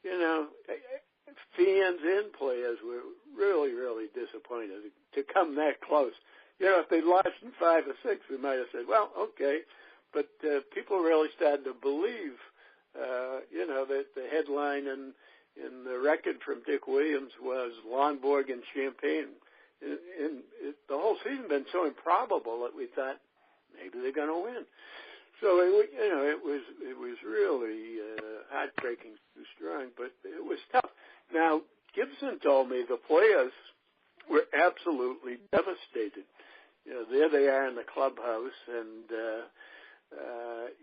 Speaker 2: you know, fans and players were really, really disappointed to come that close. You know, if they'd lost in 5 or 6, we might have said, well, okay. But people really started to believe, you know, that the headline in the record from Dick Williams was Lonborg and Champaign. And the whole season had been so improbable that we thought maybe they're going to win. So it was really heartbreaking, too strong, but it was tough. Now Gibson told me the players were absolutely devastated. You know, there they are in the clubhouse, and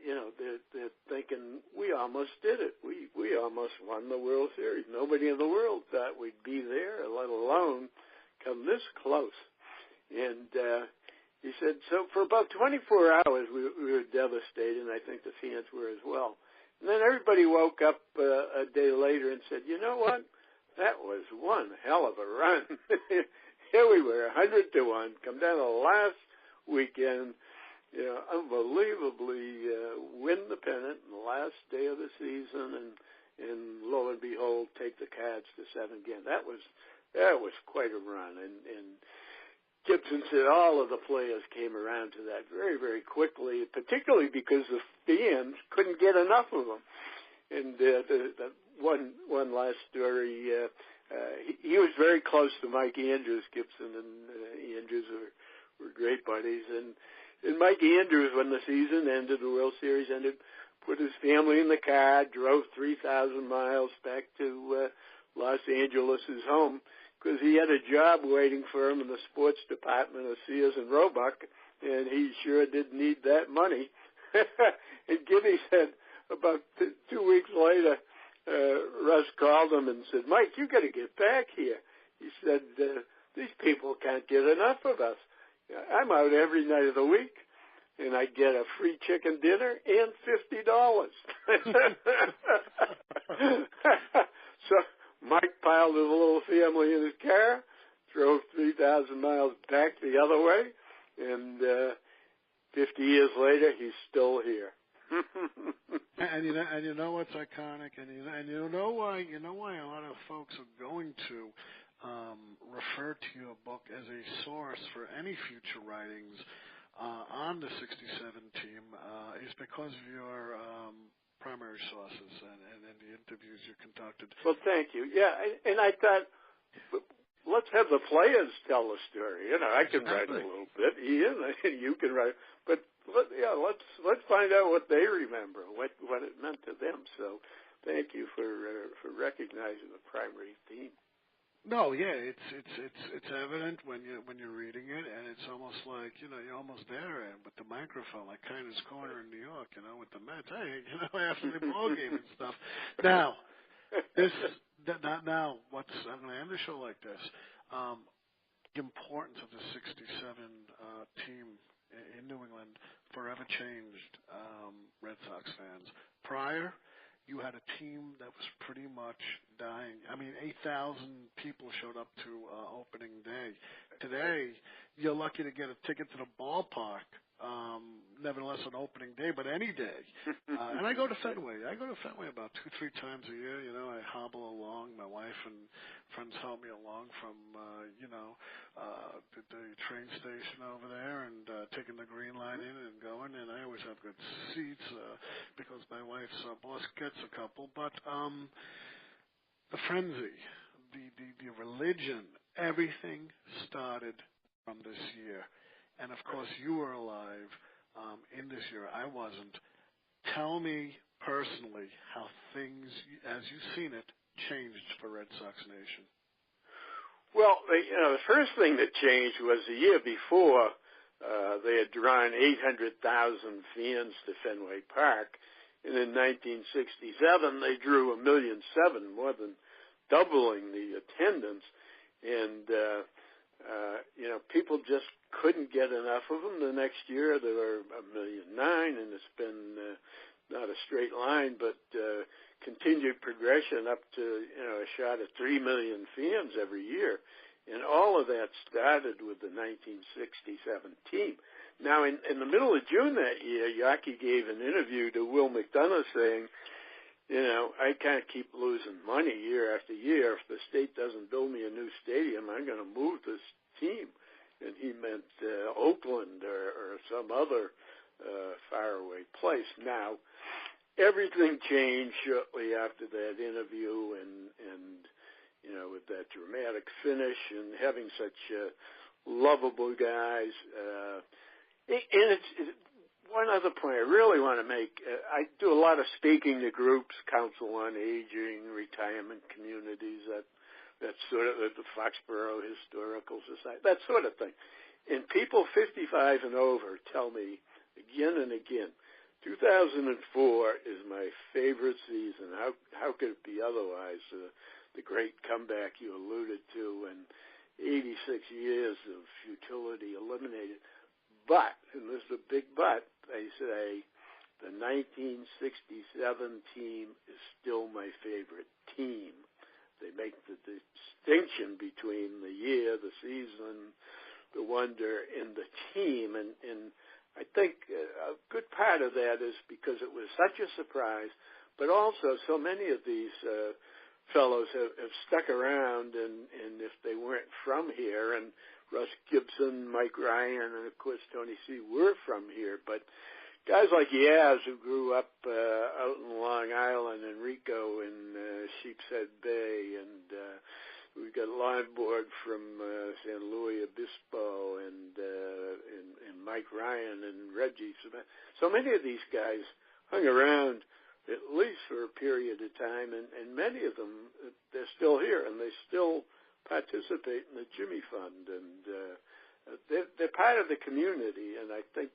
Speaker 2: you know, they're thinking we almost did it. We almost won the World Series. Nobody in the world thought we'd be there, let alone come this close. And he said, so for about 24 hours we were devastated, and I think the fans were as well. And then everybody woke up a day later and said, you know what? That was one hell of a run. Here we were, 100-1, come down to the last weekend, you know, unbelievably win the pennant in the last day of the season, and lo and behold, take the Cats to 7 games. That was quite a run, and Gibson said all of the players came around to that very, very quickly, particularly because the fans couldn't get enough of them. And the one last story, he was very close to Mike Andrews. Gibson and Andrews were great buddies, and Mike Andrews, when the season ended, the World Series ended, put his family in the car, drove 3,000 miles back to Los Angeles, his home, because he had a job waiting for him in the sports department of Sears and Roebuck, and he sure didn't need that money. And Gibby said about 2 weeks later, Russ called him and said, Mike, you got to get back here. He said, these people can't get enough of us. I'm out every night of the week, and I get a free chicken dinner and $50. So Mike piled his little family in his car, drove 3,000 miles back the other way, and 50 years later, he's still here.
Speaker 1: and you know what's iconic, and you know why a lot of folks are going to refer to your book as a source for any future writings on the 67 team is because of your primary sources and the interviews you conducted.
Speaker 2: Well, thank you. Yeah, and I thought, let's have the players tell the story. You know, I can write a little bit, Ian, you can write, but let's find out what they remember, what it meant to them. So, thank you for recognizing the primary theme.
Speaker 1: No, yeah, it's evident when you're reading it, and it's almost like, you know, you're almost there with the microphone, like Kiner's Corner in New York, you know, with the Mets. Hey, you know, after the ball game and stuff. Now, I'm going to end the show like this. The importance of the 67 team in New England forever changed Red Sox fans. Prior, you had a team that was pretty much dying. I mean, 8,000 people showed up to opening day. Today, you're lucky to get a ticket to the ballpark nevertheless on opening day, but any day. And I go to Fenway. I go to Fenway about 2-3 times a year. You know, I hobble along. My wife and friends help me along from, the train station over there and taking the Green Line in and going. And I always have good seats because my wife's boss gets a couple. But the frenzy, the religion, everything started from this year. And, of course, you were alive in this year. I wasn't. Tell me personally how things, as you've seen it, changed for Red Sox Nation.
Speaker 2: Well, the first thing that changed was the year before they had drawn 800,000 fans to Fenway Park. And in 1967, they drew 1.7 million, more than doubling the attendance. And, people just couldn't get enough of them. The next year, there were 1.9 million, and it's been not a straight line, but continued progression up to, a shot at 3 million fans every year. And all of that started with the 1967 team. Now, in the middle of June that year, Yaki gave an interview to Will McDonough saying, I can't keep losing money year after year. If the state doesn't build me a new stadium, I'm going to move this team. And he meant Oakland or some other faraway place. Now, everything changed shortly after that interview and with that dramatic finish and having such lovable guys. And it's one other point I really want to make. I do a lot of speaking to groups, Council on Aging, retirement communities, that sort of the Foxborough Historical Society, that sort of thing. And people 55 and over tell me again and again, 2004 is my favorite season. How could it be otherwise? The great comeback you alluded to, and 86 years of futility eliminated. But, and this is a big but, they say the 1967 team is still my favorite team. They make the distinction between the year, the season, the wonder, and the team. And I think a good part of that is because it was such a surprise, but also so many of these fellows have stuck around, and if they weren't from here, and Russ Gibson, Mike Ryan, and, of course, Tony C. were from here, but guys like Yaz, who grew up out in Long Island, Enrico in Sheepshead Bay, and we've got Lonboard from San Luis Obispo, and Mike Ryan and Reggie. So many of these guys hung around at least for a period of time, and many of them, they're still here, and they still participate in the Jimmy Fund, and they're part of the community, and I think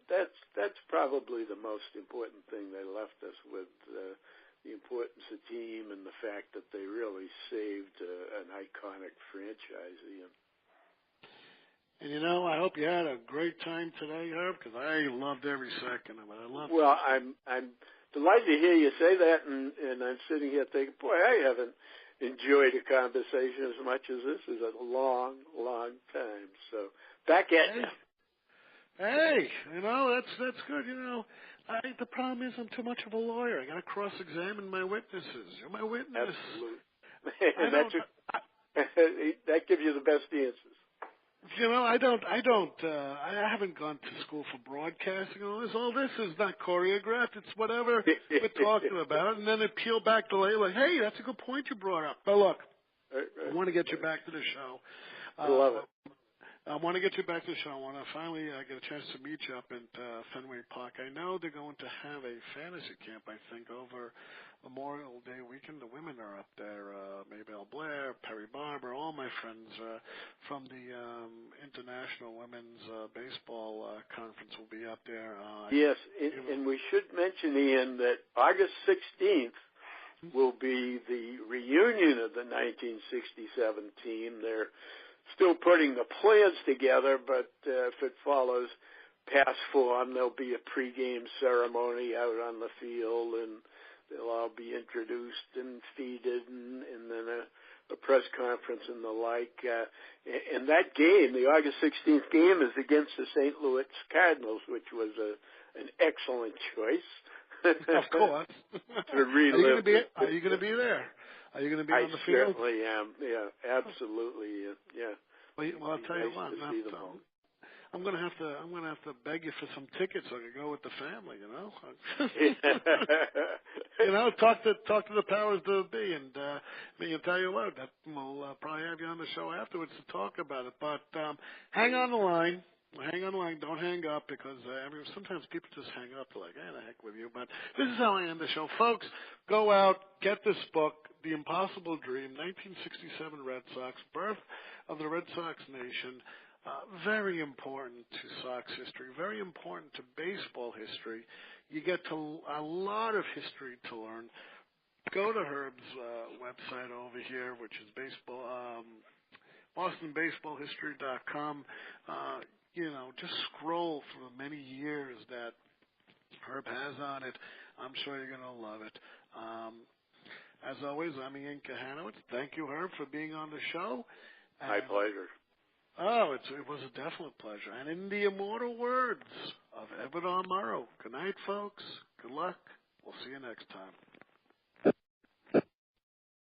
Speaker 2: that's probably the most important thing they left us with, the importance of team and the fact that they really saved an iconic franchise, Ian.
Speaker 1: And, I hope you had a great time today, Herb, because I loved every second of it. I loved
Speaker 2: Well, I'm delighted to hear you say that, and I'm sitting here thinking, boy, I haven't enjoyed a conversation as much as this is a long, long time. So, back at you.
Speaker 1: Hey, that's good. The problem is I'm too much of a lawyer. I got to cross-examine my witnesses. You're my witness.
Speaker 2: Absolutely. That gives you the best answers.
Speaker 1: I haven't gone to school for broadcasting. All this is not choreographed. It's whatever we're talking about. And then it peel back the layer like, hey, that's a good point you brought up. But look, I want to get you back to the show.
Speaker 2: I love it.
Speaker 1: I want to get you back to the show. I want to finally get a chance to meet you up at Fenway Park. I know they're going to have a fantasy camp, I think, over Memorial Day weekend. The women are up there. Maybelle Blair, Perry Barber, all my friends from the International Women's Baseball Conference will be up there.
Speaker 2: Yes, and we should mention, Ian, that August 16th will be the reunion of the 1967 team. They're still putting the plans together, but if it follows past form, there'll be a pregame ceremony out on the field, and they'll all be introduced and feted, and then a press conference and the like. And that game, the August 16th game, is against the St. Louis Cardinals, which was an excellent choice.
Speaker 1: Of course.
Speaker 2: To relive.
Speaker 1: Are you going to be there? Are you going to be on the field?
Speaker 2: I certainly am. Yeah, absolutely. Yeah.
Speaker 1: Well, I'll tell you what. I'm going to have to beg you for some tickets so I can go with the family. You know. You know, talk to the powers that be, and I'll tell you what. That we'll probably have you on the show afterwards to talk about it. But hang on the line. Hang on the line. Don't hang up, because sometimes people just hang up. They're like, the heck with you. But this is how I end the show. Folks, go out, get this book, The Impossible Dream, 1967 Red Sox, Birth of the Red Sox Nation. Very important to Sox history, very important to baseball history. You get to a lot of history to learn. Go to Herb's website over here, which is BostonBaseballHistory.com. Just scroll through the many years that Herb has on it. I'm sure you're going to love it. As always, I'm Ian Kahanowitz. Thank you, Herb, for being on the show.
Speaker 2: My pleasure.
Speaker 1: Oh, it was a definite pleasure. And in the immortal words of Everett R. Murrow, good night, folks. Good luck. We'll see you next time.